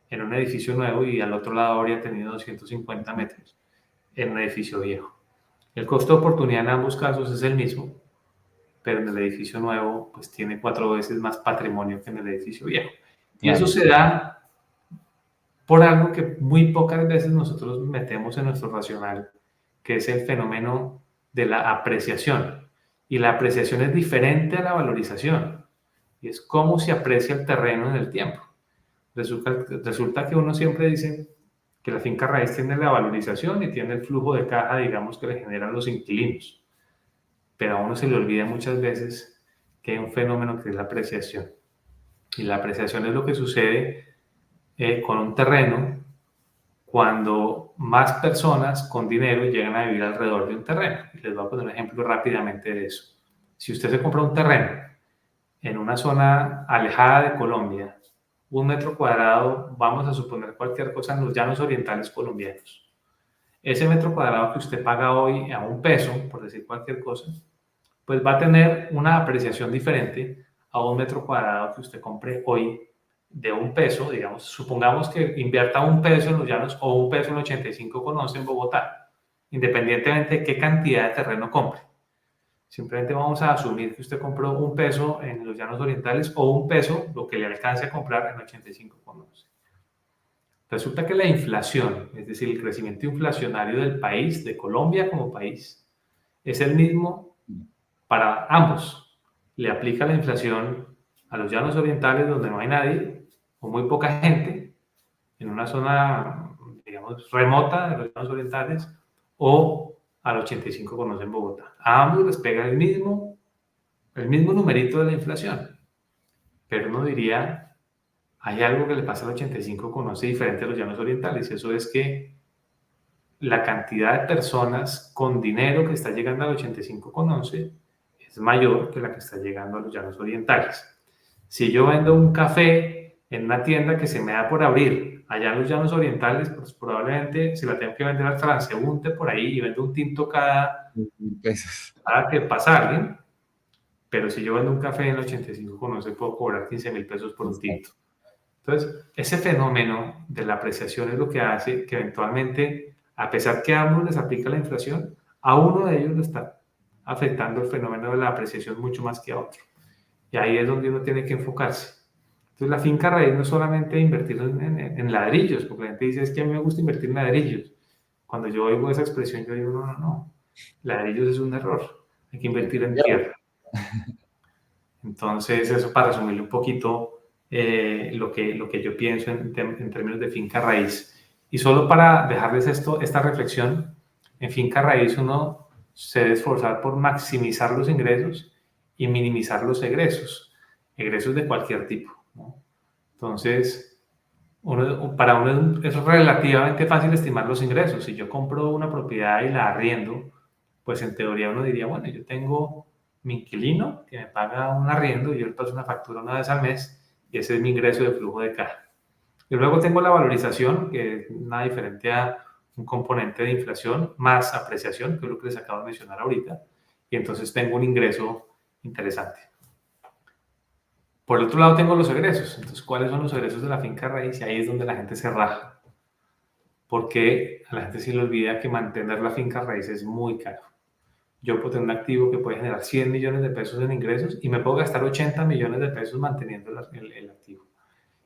en un edificio nuevo y al otro lado habría tenido 250 metros en un edificio viejo. El costo de oportunidad en ambos casos es el mismo, pero en el edificio nuevo pues tiene 4 veces más patrimonio que en el edificio viejo. Y eso se da por algo que muy pocas veces nosotros metemos en nuestro racional, que es el fenómeno de la apreciación. Y la apreciación es diferente a la valorización. Y es cómo se aprecia el terreno en el tiempo. Resulta que uno siempre dice que la finca raíz tiene la valorización y tiene el flujo de caja, digamos, que le generan los inquilinos. Pero a uno se le olvida muchas veces que hay un fenómeno que es la apreciación. Y la apreciación es lo que sucede con un terreno cuando más personas con dinero llegan a vivir alrededor de un terreno. Y les voy a poner un ejemplo rápidamente de eso. Si usted se compra un terreno en una zona alejada de Colombia, 1 metro cuadrado, vamos a suponer cualquier cosa en los llanos orientales colombianos. Ese metro cuadrado que usted paga hoy a $1, por decir cualquier cosa, pues va a tener una apreciación diferente a 1 metro cuadrado que usted compre hoy de $1, digamos, supongamos que invierta $1 en los llanos o $1 en 85,11 en Bogotá, independientemente de qué cantidad de terreno compre. Simplemente vamos a asumir que usted compró $1 en los llanos orientales o $1 lo que le alcance a comprar en 85,11. Resulta que la inflación, es decir, el crecimiento inflacionario del país, de Colombia como país, es el mismo para ambos. Le aplica la inflación a los llanos orientales donde no hay nadie o muy poca gente, en una zona, digamos, remota de los llanos orientales, o al 85 con en Bogotá. A ambos les pega el mismo numerito de la inflación, pero uno diría, hay algo que le pasa al 85 con 11 diferente a los llanos orientales, y eso es que la cantidad de personas con dinero que está llegando al 85 con 11 es mayor que la que está llegando a los llanos orientales. Si yo vendo un café en una tienda que se me da por abrir allá en los llanos orientales, pues probablemente si la tengo que vender al transeúnte por ahí y vendo un tinto cada pesos. que pasa alguien, pero si yo vendo un café en el 85 con 11 puedo cobrar 15.000 pesos por un tinto. Entonces, ese fenómeno de la apreciación es lo que hace que eventualmente, a pesar que a ambos les aplica la inflación, a uno de ellos le está afectando el fenómeno de la apreciación mucho más que a otro. Y ahí es donde uno tiene que enfocarse. Entonces, la finca raíz no es solamente invertir en ladrillos, porque la gente dice, es que a mí me gusta invertir en ladrillos. Cuando yo oigo esa expresión, yo digo, no. Ladrillos es un error. Hay que invertir en tierra. Entonces, eso para resumirle un poquito lo que yo pienso en términos de finca raíz. Y solo para dejarles esta reflexión, en finca raíz uno se debe esforzar por maximizar los ingresos y minimizar los egresos de cualquier tipo, ¿no? Entonces, para uno es relativamente fácil estimar los ingresos. Si yo compro una propiedad y la arriendo, pues en teoría uno diría, bueno, yo tengo mi inquilino que me paga un arriendo y yo le paso una factura una vez al mes y ese es mi ingreso de flujo de caja. Y luego tengo la valorización, que es nada diferente a un componente de inflación más apreciación, que es lo que les acabo de mencionar ahorita, y entonces tengo un ingreso interesante. Por el otro lado tengo los egresos. Entonces, ¿cuáles son los egresos de la finca raíz? Y ahí es donde la gente se raja. Porque a la gente se le olvida que mantener la finca raíz es muy caro. Yo puedo tener un activo que puede generar 100 millones de pesos en ingresos y me puedo gastar 80 millones de pesos manteniendo el activo.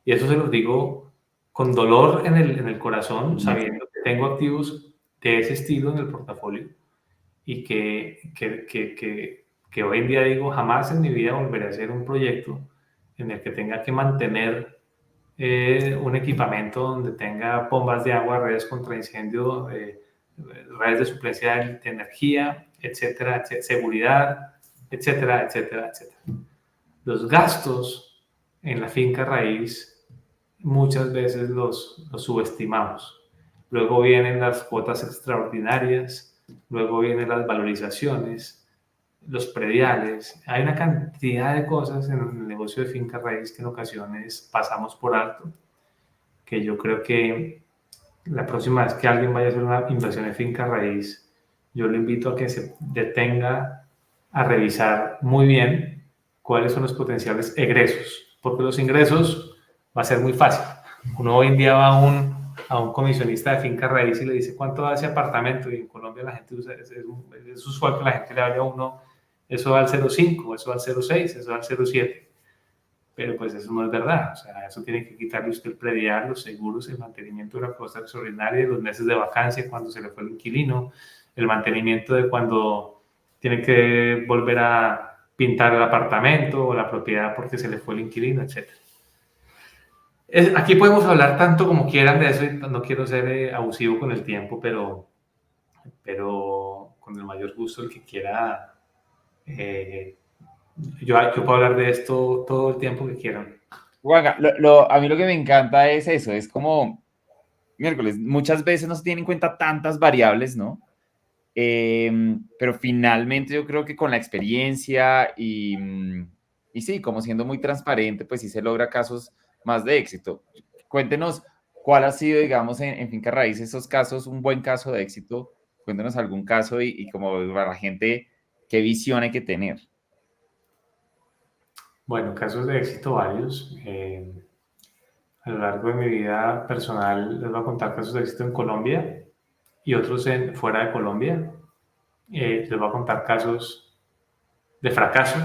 Y eso se los digo con dolor en el corazón, sabiendo que tengo activos de ese estilo en el portafolio y que hoy en día digo, jamás en mi vida volveré a hacer un proyecto en el que tenga que mantener un equipamiento donde tenga bombas de agua, redes contra incendio, redes de suplencia de energía, etcétera, seguridad, etcétera, etcétera, etcétera. Los gastos en la finca raíz muchas veces los subestimamos. Luego vienen las cuotas extraordinarias, luego vienen las valorizaciones, los prediales. Hay una cantidad de cosas en el negocio de finca raíz que en ocasiones pasamos por alto, que yo creo que la próxima vez que alguien vaya a hacer una inversión en finca raíz, yo le invito a que se detenga a revisar muy bien cuáles son los potenciales egresos, porque los ingresos va a ser muy fácil. Uno hoy en día va a un comisionista de finca raíz y le dice cuánto da ese apartamento, y en Colombia la gente usa, es usual que la gente le hable a uno, eso va al 0,5, eso va al 0,6, eso va al 0,7. Pero pues eso no es verdad, o sea, eso tiene que quitarle usted el predial, los seguros, el mantenimiento de la cosa extraordinaria, los meses de vacancia cuando se le fue el inquilino, el mantenimiento de cuando tiene que volver a pintar el apartamento o la propiedad porque se le fue el inquilino, etc. Aquí podemos hablar tanto como quieran de eso y no quiero ser abusivo con el tiempo, pero con el mayor gusto el que quiera... yo puedo hablar de esto todo el tiempo que quieran. Juanga, a mí lo que me encanta es eso, es como, miércoles, muchas veces no se tienen en cuenta tantas variables, ¿no? Pero finalmente yo creo que con la experiencia y sí, como siendo muy transparente, pues sí se logra casos más de éxito. Cuéntenos cuál ha sido, digamos, en Finca Raíz, esos casos, un buen caso de éxito. Cuéntenos algún caso y como para la gente, qué visión hay que tener. Bueno, casos de éxito varios. A lo largo de mi vida personal les voy a contar casos de éxito en Colombia y otros fuera de Colombia. Les voy a contar casos de fracaso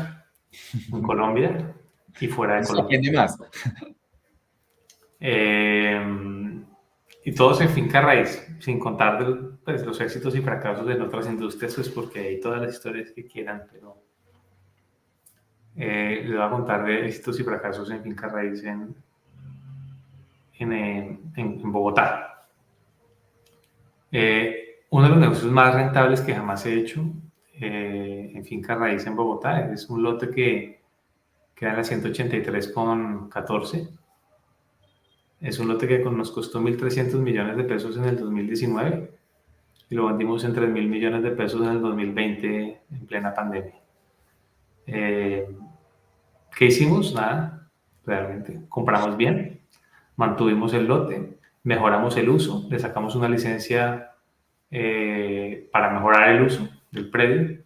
en Colombia y fuera de Eso Colombia. depende más. Y Y todos en finca raíz, sin contar pues, los éxitos y fracasos en otras industrias, pues porque hay todas las historias que quieran, pero les voy a contar de éxitos y fracasos en finca raíz en Bogotá. Uno de los negocios más rentables que jamás he hecho en finca raíz en Bogotá es un lote que queda en la 183,14. Es un lote que nos costó 1.300 millones de pesos en el 2019 y lo vendimos en 3.000 millones de pesos en el 2020 en plena pandemia. ¿Qué hicimos? Nada, realmente. Compramos bien, mantuvimos el lote, mejoramos el uso, le sacamos una licencia para mejorar el uso del predio.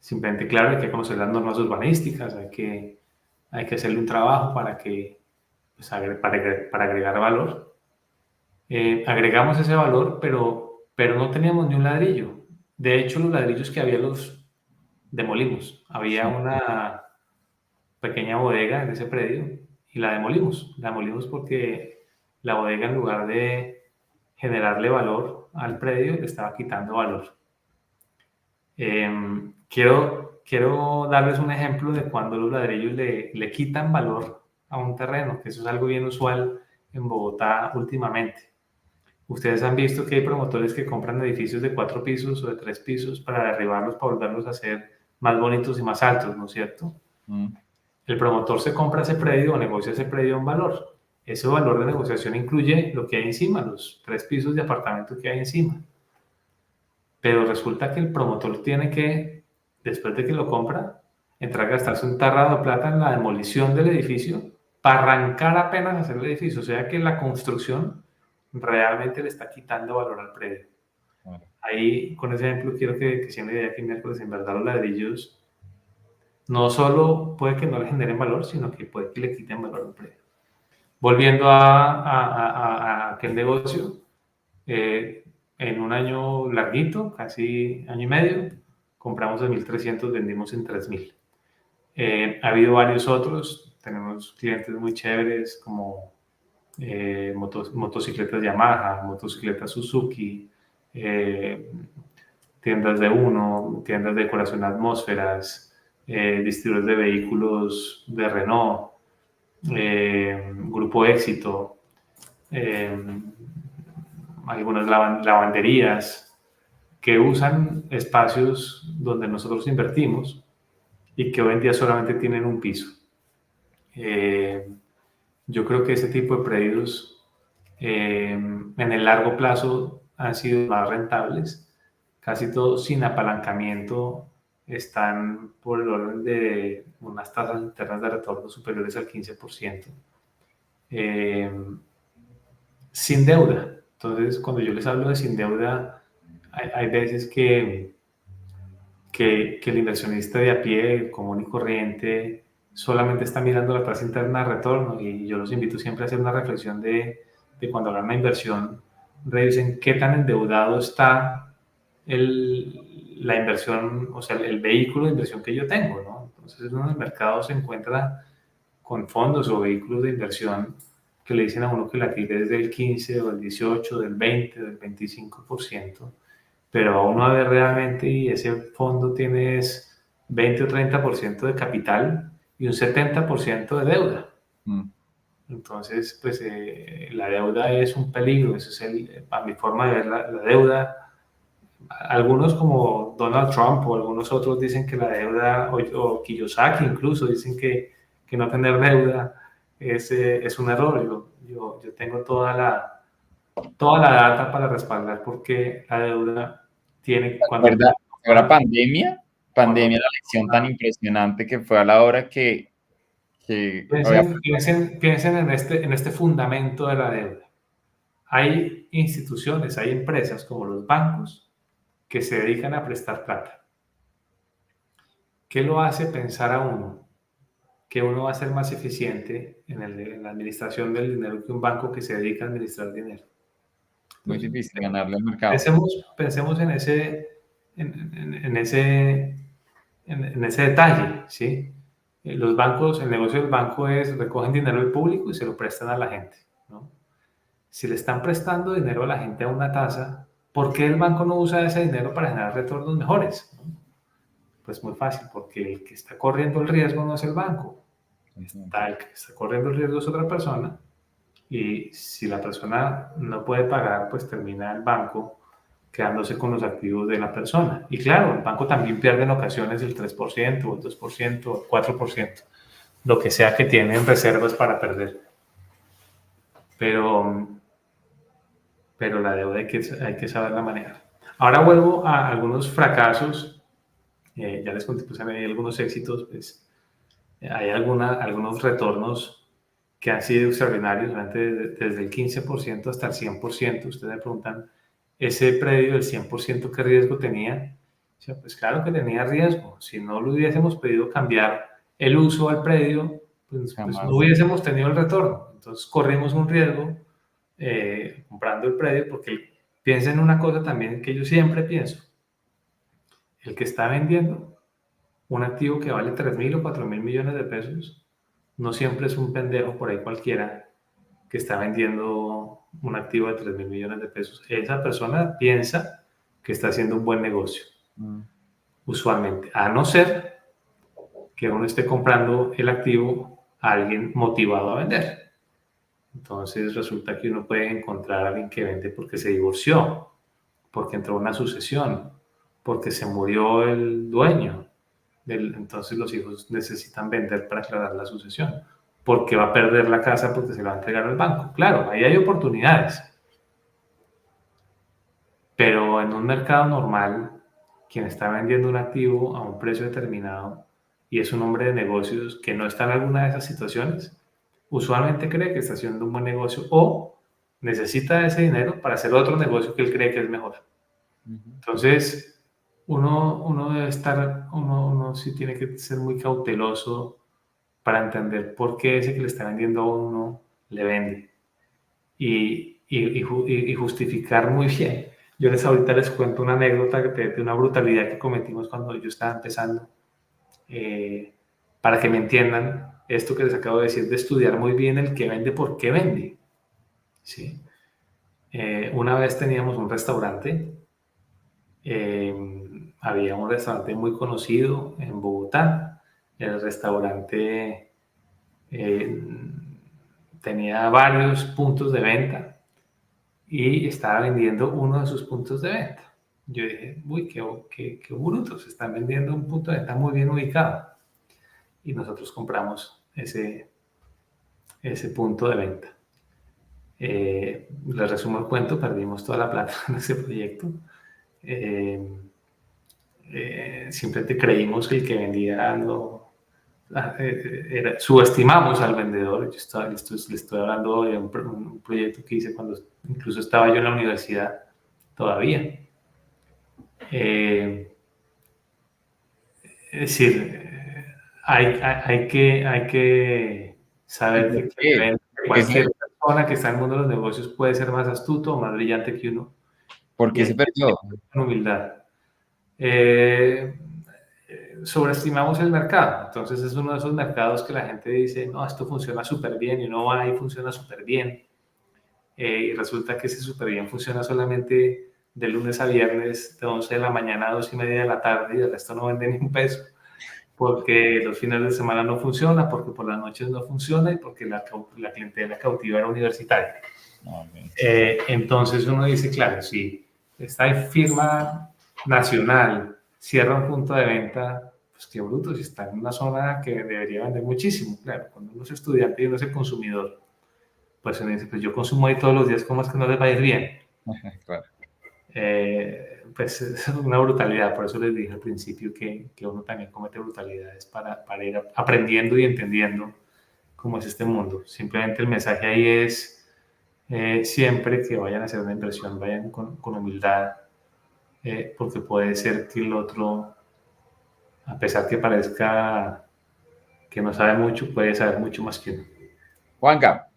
Simplemente, claro, hay que conocer las normas urbanísticas, hay que hacerle un trabajo para pues, para agregar valor. Agregamos ese valor, pero no teníamos ni un ladrillo. De hecho, los ladrillos que había los demolimos. Había una pequeña bodega en ese predio y la demolimos. La demolimos porque la bodega, en lugar de generarle valor al predio, le estaba quitando valor. Quiero darles un ejemplo de cuando los ladrillos le quitan valor a un terreno, que eso es algo bien usual en Bogotá últimamente. Ustedes han visto que hay promotores que compran edificios de 4 pisos o de 3 pisos para derribarlos, para volverlos a hacer más bonitos y más altos, ¿no es cierto? El promotor se compra ese predio o negocia ese predio a un valor. Ese valor de negociación incluye lo que hay encima, los 3 pisos de apartamento que hay encima. Pero resulta que el promotor tiene que, después de que lo compra, entrar a gastarse un tarrado de plata en la demolición del edificio para arrancar apenas a hacer el edificio. O sea que la construcción realmente le está quitando valor al predio. Bueno. Ahí, con ese ejemplo, quiero que sea una idea que miércoles, en verdad, los ladrillos no solo puede que no le generen valor, sino que puede que le quiten valor al predio. Volviendo a aquel negocio, en un año larguito, casi año y medio, compramos en 1.300, vendimos en 3.000. Ha habido varios otros, tenemos clientes muy chéveres como motocicletas Yamaha, motocicletas Suzuki, tiendas de Uno, tiendas de decoración de atmósferas, distribuidores de vehículos de Renault, Grupo Éxito, algunas lavanderías que usan espacios donde nosotros invertimos y que hoy en día solamente tienen un piso. Yo creo que ese tipo de predios en el largo plazo han sido más rentables, casi todos sin apalancamiento están por el orden de unas tasas internas de retorno superiores al 15%, sin deuda. Entonces, cuando yo les hablo de sin deuda, hay veces que el inversionista de a pie, común y corriente, solamente está mirando la tasa interna de retorno, y yo los invito siempre a hacer una reflexión de cuando hagan una inversión, revisen qué tan endeudado está la inversión, o sea, el vehículo de inversión que yo tengo, ¿no? Entonces, uno en el mercado se encuentra con fondos o vehículos de inversión que le dicen a uno que la liquidez es del 15 o del 18, del 20, del 25%, pero a uno a ver realmente, y ese fondo tiene 20 o 30% de capital y un 70% de deuda. Entonces, pues la deuda es un peligro. Eso es a mi forma de ver la deuda. Algunos como Donald Trump o algunos otros dicen que la deuda, o Kiyosaki incluso, dicen que no tener deuda es un error. Yo tengo toda la data para respaldar porque la deuda tiene... Ahora pandemia, la lección tan impresionante que fue a la hora que piensen en este fundamento de la deuda. Hay instituciones, hay empresas como los bancos que se dedican a prestar plata. ¿Qué lo hace pensar a uno que uno va a ser más eficiente en la administración del dinero que un banco que se dedica a administrar dinero? Muy difícil ganarle al mercado. Pensemos en ese detalle, ¿sí? Los bancos, el negocio del banco es recogen dinero del público y se lo prestan a la gente, ¿no? si le están prestando dinero a la gente a una tasa, ¿por qué el banco no usa ese dinero para generar retornos mejores? Pues muy fácil, porque el que está corriendo el riesgo no es el banco. El que está corriendo el riesgo es otra persona, y si la persona no puede pagar, pues termina el banco quedándose con los activos de la persona. Y claro, el banco también pierde en ocasiones el 3%, o el 2%, o el 4%, lo que sea que tiene en reservas para perder. Pero la deuda hay que saberla manejar. Ahora vuelvo a algunos fracasos. Ya les conté, pues hay algunos éxitos, pues hay algunos retornos que han sido extraordinarios, desde el 15% hasta el 100%. Ustedes me preguntan, ¿ese predio del 100% qué riesgo tenía? O sea, pues claro que tenía riesgo. Si no lo hubiésemos pedido cambiar el uso al predio, pues no hubiésemos tenido el retorno. Entonces corrimos un riesgo comprando el predio, porque piensen en una cosa también que yo siempre pienso. El que está vendiendo un activo que vale 3.000 o 4.000 millones de pesos, no siempre es un pendejo por ahí cualquiera que está vendiendo un activo de 3.000 millones de pesos. Esa persona piensa que está haciendo un buen negocio, usualmente, a no ser que uno esté comprando el activo a alguien motivado a vender. Entonces resulta que uno puede encontrar a alguien que vende porque se divorció, porque entró una sucesión, porque se murió el dueño. Entonces los hijos necesitan vender para aclarar la sucesión, porque va a perder la casa porque se la va a entregar al banco. Claro, ahí hay oportunidades. Pero en un mercado normal, quien está vendiendo un activo a un precio determinado y es un hombre de negocios que no está en alguna de esas situaciones, usualmente cree que está haciendo un buen negocio o necesita ese dinero para hacer otro negocio que él cree que es mejor. Entonces, uno debe estar, uno sí tiene que ser muy cauteloso para entender por qué ese que le está vendiendo a uno le vende y justificar muy bien. Yo ahorita les cuento una anécdota de una brutalidad que cometimos cuando yo estaba empezando, para que me entiendan esto que les acabo de decir, de estudiar muy bien el que vende, por qué vende. ¿Sí? Una vez teníamos un restaurante, había un restaurante muy conocido en Bogotá. El restaurante tenía varios puntos de venta y estaba vendiendo uno de sus puntos de venta. Yo dije, uy, qué brutos, están vendiendo un punto de venta muy bien ubicado. Y nosotros compramos ese punto de venta. Les resumo el cuento, perdimos toda la plata en ese proyecto. Simplemente creímos que el que vendía subestimamos al vendedor. Le estoy hablando de un proyecto que hice cuando incluso estaba yo en la universidad todavía. Es decir, hay que saber que cualquier persona que está en el mundo de los negocios puede ser más astuto o más brillante que uno. ¿Por qué se perdió? Con humildad. Sobreestimamos el mercado. Entonces es uno de esos mercados que la gente dice, no, esto funciona súper bien, y uno va y funciona súper bien. Y resulta que ese súper bien funciona solamente de lunes a viernes, de 11 de la mañana a 2 y media de la tarde, y el resto no vende ni un peso, porque los fines de semana no funciona, porque por las noches no funciona y porque la clientela cautiva era universitaria. Entonces uno dice, claro, si esta firma nacional cierra un punto de venta, pues qué bruto, si está en una zona que debería vender muchísimo. Claro, cuando uno es estudiante y uno es el consumidor, pues uno dice, pues yo consumo ahí todos los días, ¿cómo es que no les va a ir bien? Claro. Pues es una brutalidad, por eso les dije al principio que uno también comete brutalidades para ir aprendiendo y entendiendo cómo es este mundo. Simplemente el mensaje ahí es siempre que vayan a hacer una inversión, vayan con humildad, porque puede ser que el otro, a pesar que parezca que no sabe mucho, puede saber mucho más que uno. Juanca,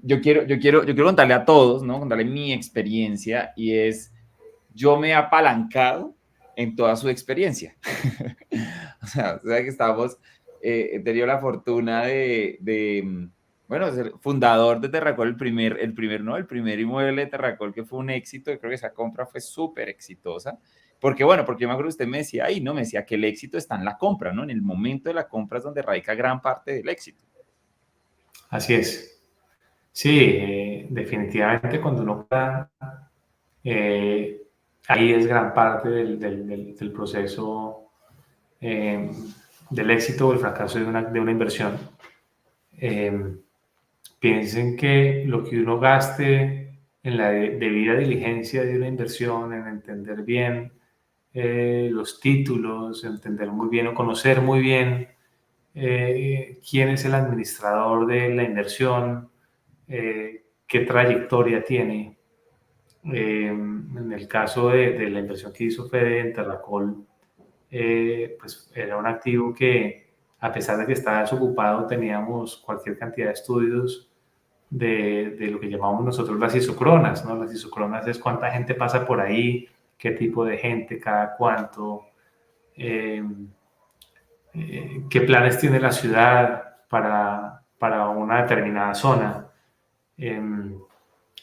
yo quiero contarle a todos, ¿no? Contarle mi experiencia, y es, yo me he apalancado en toda su experiencia. O sea que he tenido la fortuna de Bueno, es el fundador de Terracol, el primer inmueble de Terracol que fue un éxito. Yo creo que esa compra fue súper exitosa. Porque yo me acuerdo que usted me decía, no, me decía que el éxito está en la compra, ¿no? En el momento de la compra es donde radica gran parte del éxito. Así es. Sí, definitivamente cuando uno compra, eh, ahí es gran parte del proceso eh, del éxito o el fracaso de una inversión. Piensen que lo que uno gaste en la debida diligencia de una inversión, en entender bien los títulos, entender muy bien o conocer muy bien quién es el administrador de la inversión, qué trayectoria tiene. En el caso de la inversión que hizo Fede en Terracol, pues era un activo que, a pesar de que estaba desocupado, teníamos cualquier cantidad de estudios de lo que llamamos nosotros las isocronas, ¿no? Las isocronas es cuánta gente pasa por ahí, qué tipo de gente, cada cuánto, eh, qué planes tiene la ciudad para una determinada zona, eh,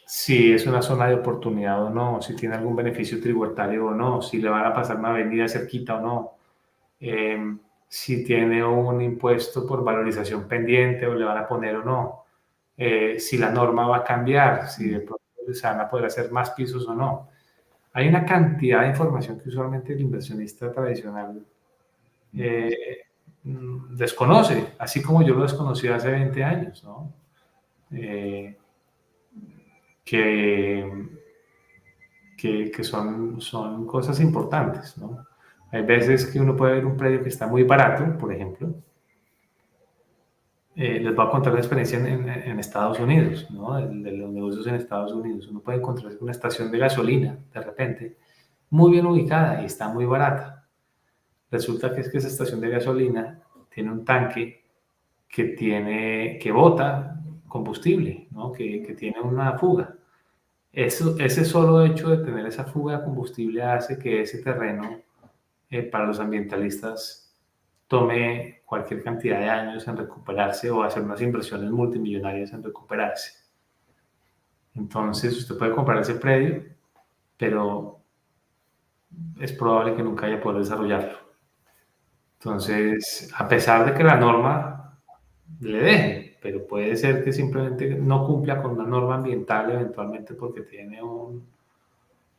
si es una zona de oportunidad o no, si tiene algún beneficio tributario o no, si le van a pasar una avenida cerquita o no, si tiene un impuesto por valorización pendiente o le van a poner o no, si la norma va a cambiar, si de pronto se van a poder hacer más pisos o no. Hay una cantidad de información que usualmente el inversionista tradicional desconoce, así como yo lo desconocí hace 20 años, ¿no? Que, que son cosas importantes, ¿no? Hay veces que uno puede ver un predio que está muy barato, por ejemplo. Les voy a contar una experiencia en Estados Unidos, ¿no? De los negocios en Estados Unidos. Uno puede encontrarse con una estación de gasolina, de repente, muy bien ubicada y está muy barata. Resulta que es que esa estación de gasolina tiene un tanque que bota combustible, ¿no? Que tiene una fuga. Ese solo hecho de tener esa fuga de combustible hace que ese terreno, para los ambientalistas, tome cualquier cantidad de años en recuperarse o hacer unas inversiones multimillonarias en recuperarse. Entonces, usted puede comprar ese predio, pero es probable que nunca haya podido desarrollarlo. Entonces, a pesar de que la norma le deje, pero puede ser que simplemente no cumpla con una norma ambiental eventualmente porque tiene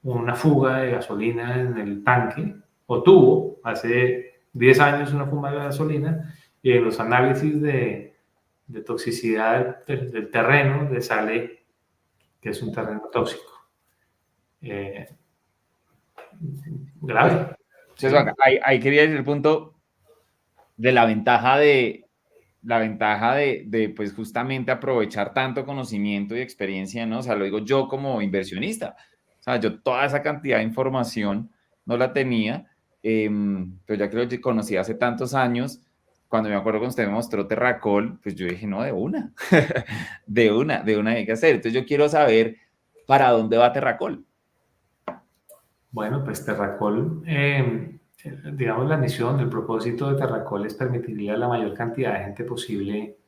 una fuga de gasolina en el tanque, o tuvo hace 10 años una fuga de gasolina, y en los análisis de toxicidad del terreno le sale que es un terreno tóxico. Grave. ¿Sí? Ahí quería decir el punto de la ventaja de pues justamente aprovechar tanto conocimiento y experiencia, ¿no? O sea, lo digo yo como inversionista. O sea, yo toda esa cantidad de información no la tenía, pero ya que lo conocí hace tantos años, cuando me acuerdo cuando usted me mostró Terracol, pues yo dije, no, de una, de una hay que hacer. Entonces yo quiero saber para dónde va Terracol. Bueno, pues Terracol, digamos, la misión, el propósito de Terracol es permitirle a la mayor cantidad de gente posible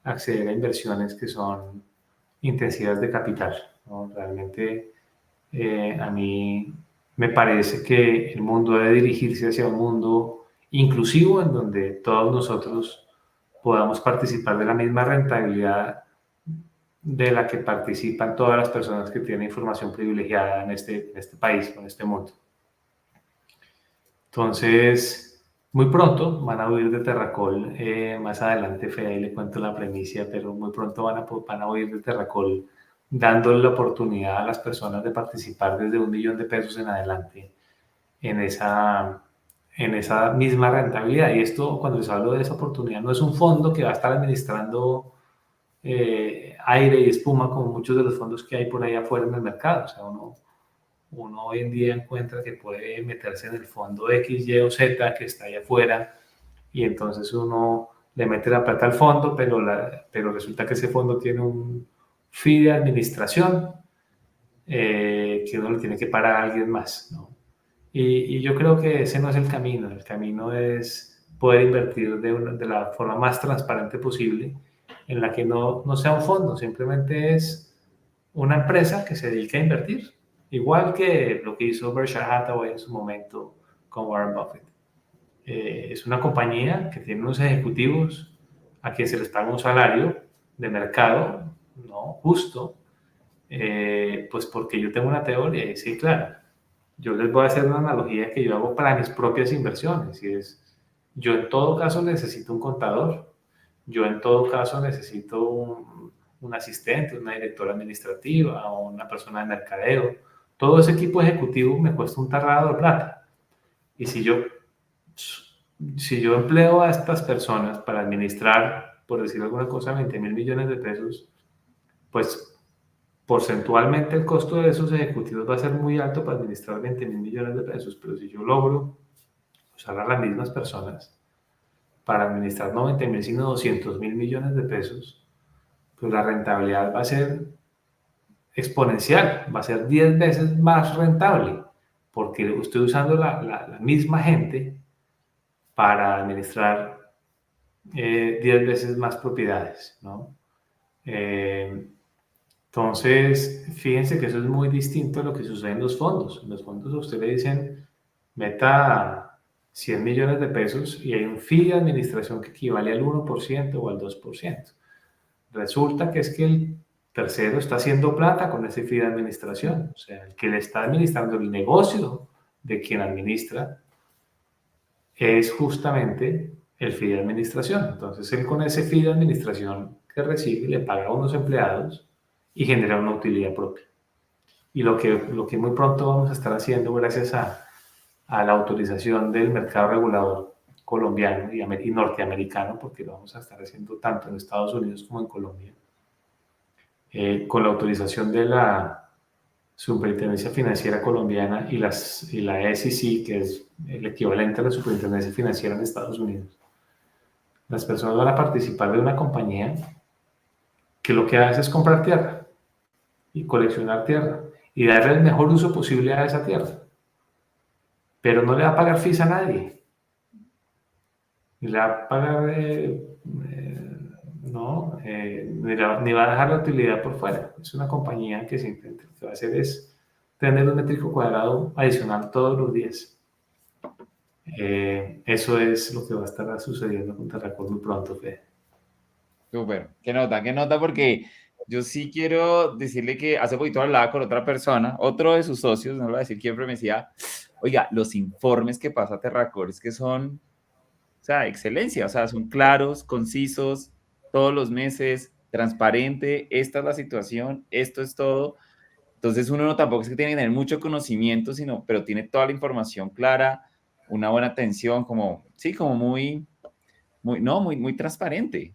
acceder a inversiones que son intensivas de capital, ¿no? Realmente a mí me parece que el mundo debe dirigirse hacia un mundo inclusivo en donde todos nosotros podamos participar de la misma rentabilidad de la que participan todas las personas que tienen información privilegiada en este país, en este mundo. Entonces, muy pronto van a oír de Terracol, más adelante Fede le cuento la premisa, pero muy pronto van a oír de Terracol dándole la oportunidad a las personas de participar desde $1.000.000 en adelante en esa misma rentabilidad. Y esto, cuando les hablo de esa oportunidad, no es un fondo que va a estar administrando aire y espuma como muchos de los fondos que hay por ahí afuera en el mercado. O sea, uno hoy en día encuentra que puede meterse en el fondo X, Y o Z que está ahí afuera y entonces uno le mete la plata al fondo, pero resulta que ese fondo tiene un fee de administración que uno le tiene que pagar a alguien más, ¿no? Y yo creo que ese no es el camino es poder invertir de la forma más transparente posible en la que no sea un fondo, simplemente es una empresa que se dedica a invertir, igual que lo que hizo Berkshire Hathaway en su momento con Warren Buffett. Es una compañía que tiene unos ejecutivos a quienes se les paga un salario de mercado, ¿no? Justo, pues porque yo tengo una teoría y sí, claro, yo les voy a hacer una analogía que yo hago para mis propias inversiones y es, yo en todo caso necesito un contador, yo en todo caso necesito un asistente, una directora administrativa o una persona de mercadeo. Todo ese equipo ejecutivo me cuesta un tarrado de plata. Y si yo empleo a estas personas para administrar, por decir alguna cosa, 20.000 millones de pesos, pues porcentualmente el costo de esos ejecutivos va a ser muy alto para administrar 20.000 millones de pesos, pero si yo logro usar a las mismas personas para administrar no 20.000, sino 200.000 millones de pesos, pues la rentabilidad va a ser exponencial, va a ser 10 veces más rentable, porque estoy usando la misma gente para administrar 10 veces más propiedades, ¿no? Entonces, fíjense que eso es muy distinto a lo que sucede en los fondos. En los fondos a usted le dicen, meta 100 millones de pesos y hay un fee de administración que equivale al 1% o al 2%. Resulta que es que el tercero está haciendo plata con ese fee de administración. O sea, el que le está administrando el negocio de quien administra es justamente el fee de administración. Entonces, él con ese fee de administración que recibe le paga a unos empleados y genera una utilidad propia. Y lo que muy pronto vamos a estar haciendo gracias a la autorización del mercado regulador colombiano y norteamericano, porque lo vamos a estar haciendo tanto en Estados Unidos como en Colombia, con la autorización de la Superintendencia Financiera Colombiana y la SEC, que es el equivalente a la Superintendencia Financiera en Estados Unidos. Las personas van a participar de una compañía que lo que hace es comprar tierra y coleccionar tierra y darle el mejor uso posible a esa tierra. Pero no le va a pagar fees a nadie. Ni le va a pagar, ni va a dejar la utilidad por fuera. Es una compañía que simplemente lo que va a hacer es tener un métrico cuadrado adicional todos los días. Eso es lo que va a estar sucediendo con Terracol muy pronto, Fede. Súper, qué nota, porque yo sí quiero decirle que hace poquito hablaba con otra persona, otro de sus socios, no lo voy a decir quién, pero me decía, oiga, los informes que pasa Terracol es que son, o sea, excelencia, o sea, son claros, concisos, todos los meses, transparente, esta es la situación, esto es todo. Entonces uno no tampoco es que tiene que tener mucho conocimiento, sino, pero tiene toda la información clara, una buena atención, como, sí, como muy transparente,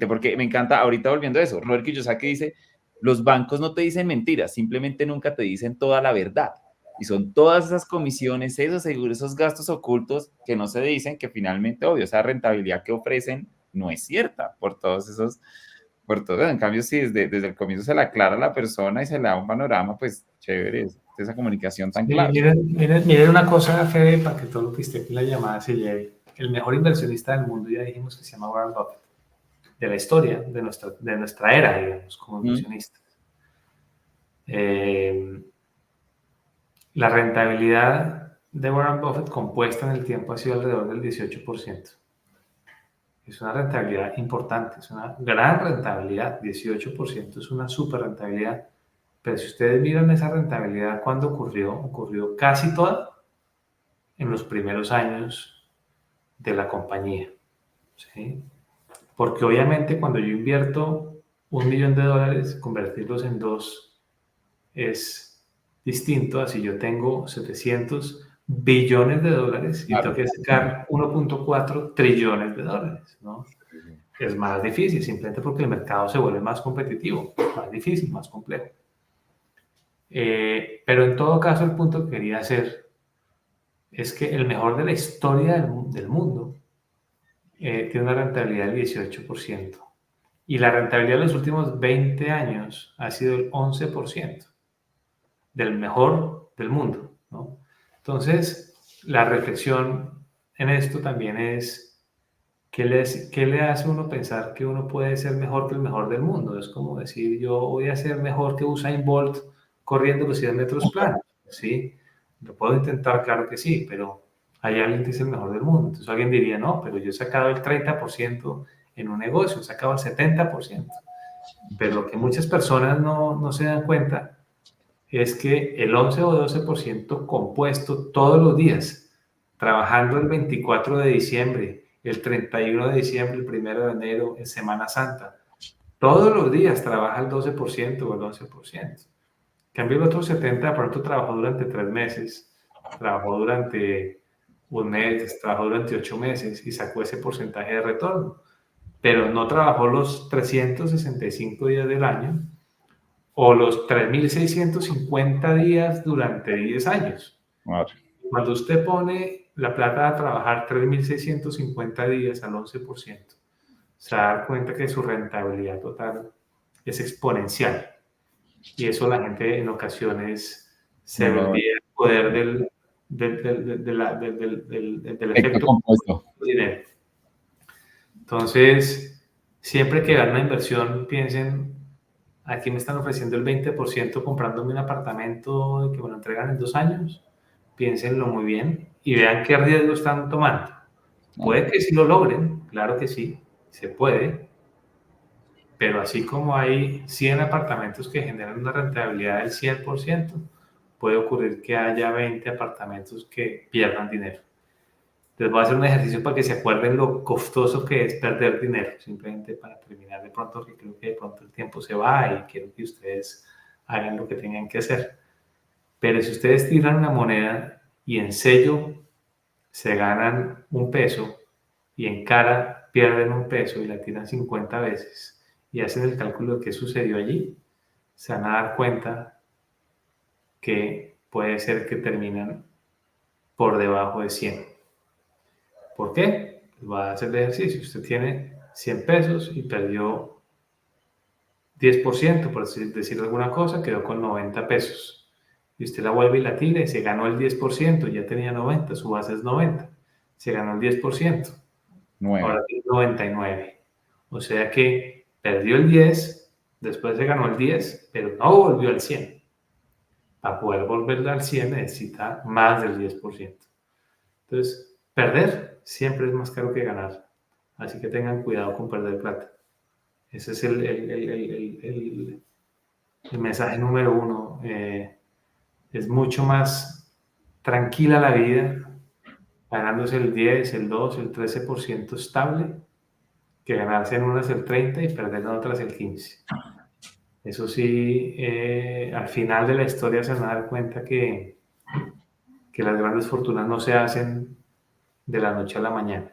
porque me encanta, ahorita volviendo a eso, Robert Kiyosaki dice, los bancos no te dicen mentiras, simplemente nunca te dicen toda la verdad. Y son todas esas comisiones, esos seguros, esos gastos ocultos que no se dicen, que finalmente, obvio, esa rentabilidad que ofrecen no es cierta por todos esos, por todo. En cambio, si desde el comienzo se le aclara a la persona y se le da un panorama, pues chévere, esa comunicación tan clara. Miren una cosa, Fede, para que todo lo que esté en la llamada se lleve. El mejor inversionista del mundo, ya dijimos que se llama Warren Buffett, de la historia, de nuestra era, digamos, como inversionistas. La rentabilidad de Warren Buffett compuesta en el tiempo ha sido alrededor del 18%. Es una rentabilidad importante, es una gran rentabilidad, 18% es una super rentabilidad. Pero si ustedes miran esa rentabilidad, ¿cuándo ocurrió? Ocurrió casi toda en los primeros años de la compañía, ¿sí? Porque obviamente cuando yo invierto $1.000.000, convertirlos en 2 es distinto a si yo tengo 700 billones de dólares y tengo que sacar 1.4 trillones de dólares, ¿no? Es más difícil, simplemente porque el mercado se vuelve más competitivo, más difícil, más complejo. Pero en todo caso, el punto que quería hacer es que el mejor de la historia del mundo tiene una rentabilidad del 18%. Y la rentabilidad de los últimos 20 años ha sido el 11%, del mejor del mundo, ¿no? Entonces, la reflexión en esto también es, ¿qué le hace a uno pensar que uno puede ser mejor que el mejor del mundo? Es como decir, yo voy a ser mejor que Usain Bolt corriendo los 100 metros planos, ¿sí? Lo puedo intentar, claro que sí, pero hay alguien que es el mejor del mundo. Entonces alguien diría, no, pero yo he sacado el 30% en un negocio, he sacado el 70%. Pero lo que muchas personas no se dan cuenta es que el 11 o 12% compuesto todos los días, trabajando el 24 de diciembre, el 31 de diciembre, el 1 de enero, en Semana Santa, todos los días trabaja el 12% o el 11%. En cambio, el otro 70% de pronto trabajó durante 3 meses, trabajó durante un mes, trabajó durante 8 meses y sacó ese porcentaje de retorno. Pero no trabajó los 365 días del año o los 3.650 días durante 10 años. Claro. Cuando usted pone la plata a trabajar 3.650 días al 11%, se da cuenta que su rentabilidad total es exponencial. Y eso la gente en ocasiones se No, olvida el poder del efecto efecto compuesto. dinero. Entonces, siempre que hagan una inversión, piensen, aquí me están ofreciendo el 20% comprándome un apartamento que me lo entregan en 2 años. Piénsenlo muy bien y vean qué riesgo están tomando. Puede que sí lo logren, claro que sí, se puede, pero así como hay 100 apartamentos que generan una rentabilidad del 100%, puede ocurrir que haya 20 apartamentos que pierdan dinero. Les voy a hacer un ejercicio para que se acuerden lo costoso que es perder dinero, simplemente para terminar de pronto, que creo que de pronto el tiempo se va y quiero que ustedes hagan lo que tengan que hacer. Pero si ustedes tiran una moneda y en sello se ganan 1 peso y en cara pierden 1 peso y la tiran 50 veces y hacen el cálculo de qué sucedió allí, se van a dar cuenta que puede ser que terminan por debajo de 100. ¿Por qué? Pues va a hacer el ejercicio. Usted tiene 100 pesos y perdió 10%, por decir alguna cosa, quedó con 90 pesos. Y usted la vuelve y la tira y se ganó el 10%, ya tenía 90, su base es 90. Se ganó el 10%, 9. ahora tiene 99. O sea que perdió el 10, después se ganó el 10, pero no volvió al 100. Para poder volver al 100 necesita más del 10%. Entonces, perder siempre es más caro que ganar. Así que tengan cuidado con perder plata. Ese es el mensaje número 1. Es mucho más tranquila la vida ganándose el 10, el 2, el 13% estable que ganarse en unas el 30 y perder en otras el 15. Eso sí, al final de la historia se van a dar cuenta que las grandes fortunas no se hacen de la noche a la mañana.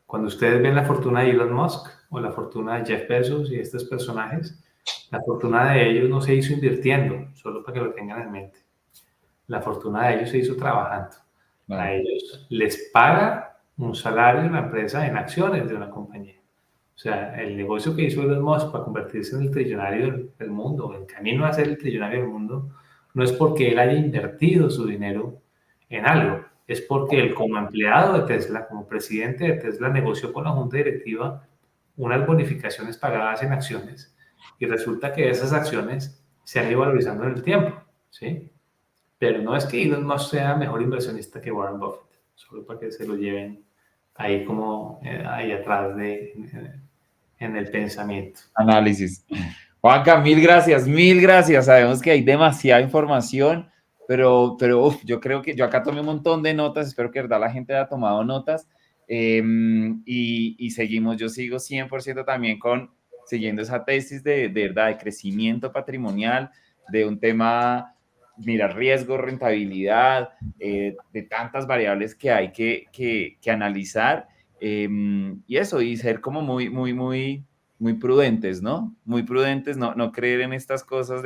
Cuando ustedes ven la fortuna de Elon Musk o la fortuna de Jeff Bezos y estos personajes, la fortuna de ellos no se hizo invirtiendo, solo para que lo tengan en mente. La fortuna de ellos se hizo trabajando. A ellos les paga un salario una empresa en acciones de una compañía. O sea, el negocio que hizo Elon Musk para convertirse en el trillonario del mundo, el camino a ser el trillonario del mundo, no es porque él haya invertido su dinero en algo, es porque él como empleado de Tesla, como presidente de Tesla, negoció con la junta directiva unas bonificaciones pagadas en acciones y resulta que esas acciones se han ido valorizando en el tiempo, ¿sí? Pero no es que Elon Musk sea mejor inversionista que Warren Buffett, solo para que se lo lleven ahí como ahí atrás en el pensamiento. Análisis. Juanca, mil gracias, mil gracias. Sabemos que hay demasiada información, pero uf, yo creo que yo acá tomé un montón de notas, espero que de verdad la gente haya tomado notas y seguimos, yo sigo 100% también siguiendo esa tesis de verdad, de crecimiento patrimonial, de un tema, mira, riesgo, rentabilidad, de tantas variables que hay que analizar y eso, y ser como muy prudentes, ¿no? Muy prudentes, no creer en estas cosas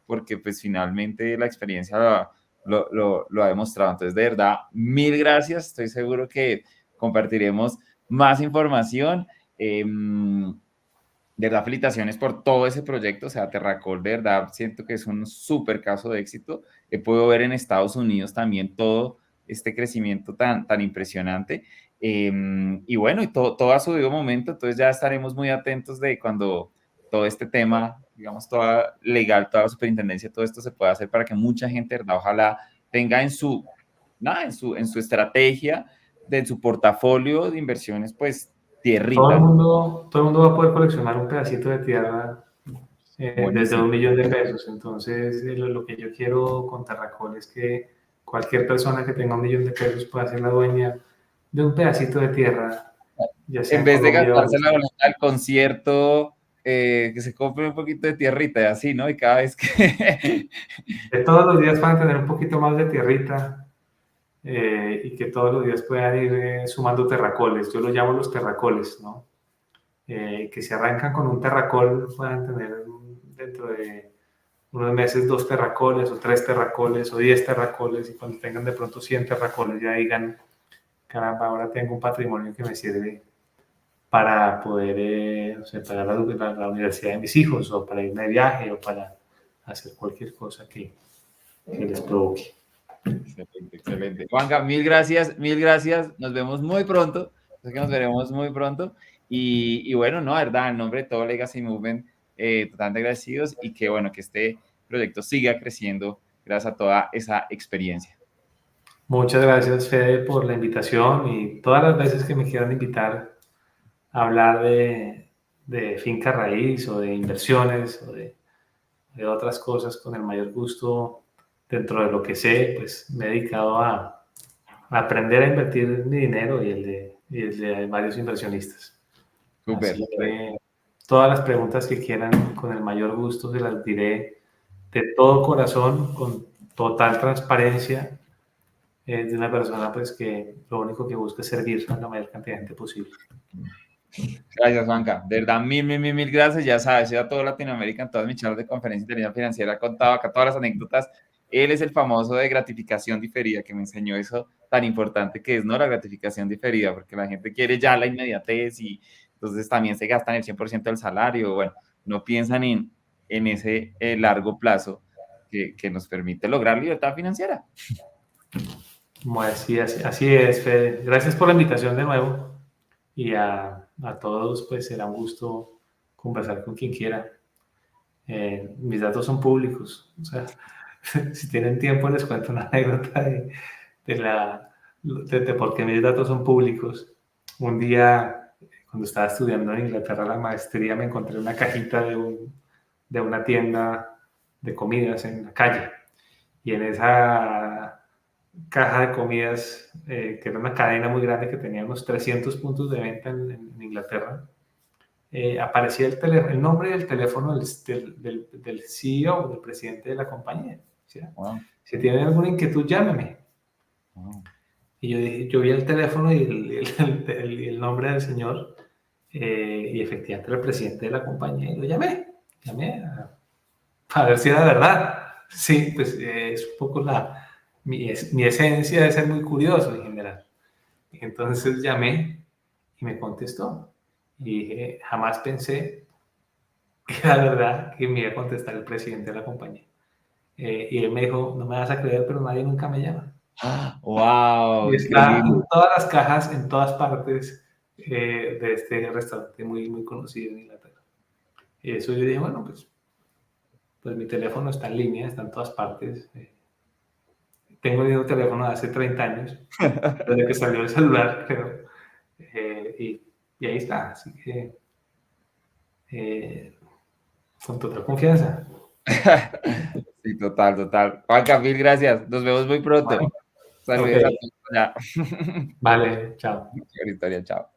porque pues finalmente la experiencia lo ha demostrado. Entonces, de verdad, mil gracias. Estoy seguro que compartiremos más información. De verdad, felicitaciones por todo ese proyecto. O sea, Terracol, de verdad, siento que es un súper caso de éxito. Puedo ver en Estados Unidos también todo este crecimiento tan impresionante. Y bueno, y todo a su debido momento, entonces ya estaremos muy atentos de cuando todo este tema, digamos, toda legal, toda la superintendencia, todo esto se pueda hacer para que mucha gente, ¿verdad? Ojalá tenga en su estrategia, en su portafolio de inversiones, pues, tierrita. Todo el mundo va a poder coleccionar un pedacito de tierra desde Buenísimo. $1 millón. Entonces, lo que yo quiero con Terracol es que cualquier persona que tenga $1 millón pueda ser la dueña de un pedacito de tierra, ya sea En en vez de Colombia o en gastarse la Estados Unidos. boleta al concierto, que se compre un poquito de tierrita y así, ¿no? Y cada vez que... Que todos los días puedan tener un poquito más de tierrita y que todos los días puedan ir sumando terracoles. Yo lo llamo los terracoles, ¿no? Que si arrancan con un terracol puedan tener dentro de unos meses 2 terracoles o 3 terracoles o 10 terracoles, y cuando tengan de pronto 100 terracoles ya digan, caramba, ahora tengo un patrimonio que me sirve para poder pagar la universidad de mis hijos, o para irme de viaje, o para hacer cualquier cosa que les provoque. Excelente, excelente. Juanca, mil gracias, mil gracias. Nos vemos muy pronto. Sé que nos veremos muy pronto. Y bueno, no, verdad, en nombre de todo Legacy Movement, totalmente agradecidos, y que bueno, que este proyecto siga creciendo gracias a toda esa experiencia. Muchas gracias, Fede, por la invitación, y todas las veces que me quieran invitar a hablar de finca raíz o de inversiones o de otras cosas, con el mayor gusto. Dentro de lo que sé, pues me he dedicado a aprender a invertir mi dinero y el de varios inversionistas. Súper. Así que todas las preguntas que quieran, con el mayor gusto se las diré de todo corazón, con total transparencia, de una persona pues que lo único que busca es servir a la mayor cantidad de gente posible. Gracias, Juanca. De verdad, mil gracias. Ya sabes, yo a toda Latinoamérica, en todas mis charlas de conferencia de inteligencia financiera, he contado acá todas las anécdotas. Él es el famoso de gratificación diferida, que me enseñó eso tan importante que es, ¿no? La gratificación diferida, porque la gente quiere ya la inmediatez, y entonces también se gastan el 100% del salario. Bueno, no piensan en ese largo plazo que nos permite lograr libertad financiera. Así es, Fede. Gracias por la invitación de nuevo, y a todos pues será un gusto conversar con quien quiera. Mis datos son públicos, o sea, si tienen tiempo les cuento una anécdota de por qué mis datos son públicos. Un día, cuando estaba estudiando en Inglaterra la maestría, me encontré una cajita de una tienda de comidas en la calle, y en esa caja de comidas, que era una cadena muy grande que tenía unos 300 puntos de venta en Inglaterra, aparecía el nombre y el teléfono del CEO, del presidente de la compañía. ¿Sí? Wow. Si tienen alguna inquietud, llámeme. Wow. Y yo vi el teléfono y el nombre del señor, y efectivamente era el presidente de la compañía, y lo llamé a ver si era verdad. Sí, pues es un poco mi esencia de ser muy curioso en general. Entonces llamé y me contestó. Y dije, jamás pensé que era verdad que me iba a contestar el presidente de la compañía. Y él me dijo, no me vas a creer, pero nadie nunca me llama. Wow, Y está increíble. en todas las cajas, en todas partes, de este restaurante muy, muy conocido en Inglaterra. Y eso yo dije, bueno, pues mi teléfono está en línea, está en todas partes. Tengo el mismo teléfono de hace 30 años, desde que salió el celular, creo. Y ahí está, así que con total confianza. Sí, total. Juanca, mil gracias. Nos vemos muy pronto. Vale. Saludos Ok. a todos allá. Vale, chao. Historia, chao.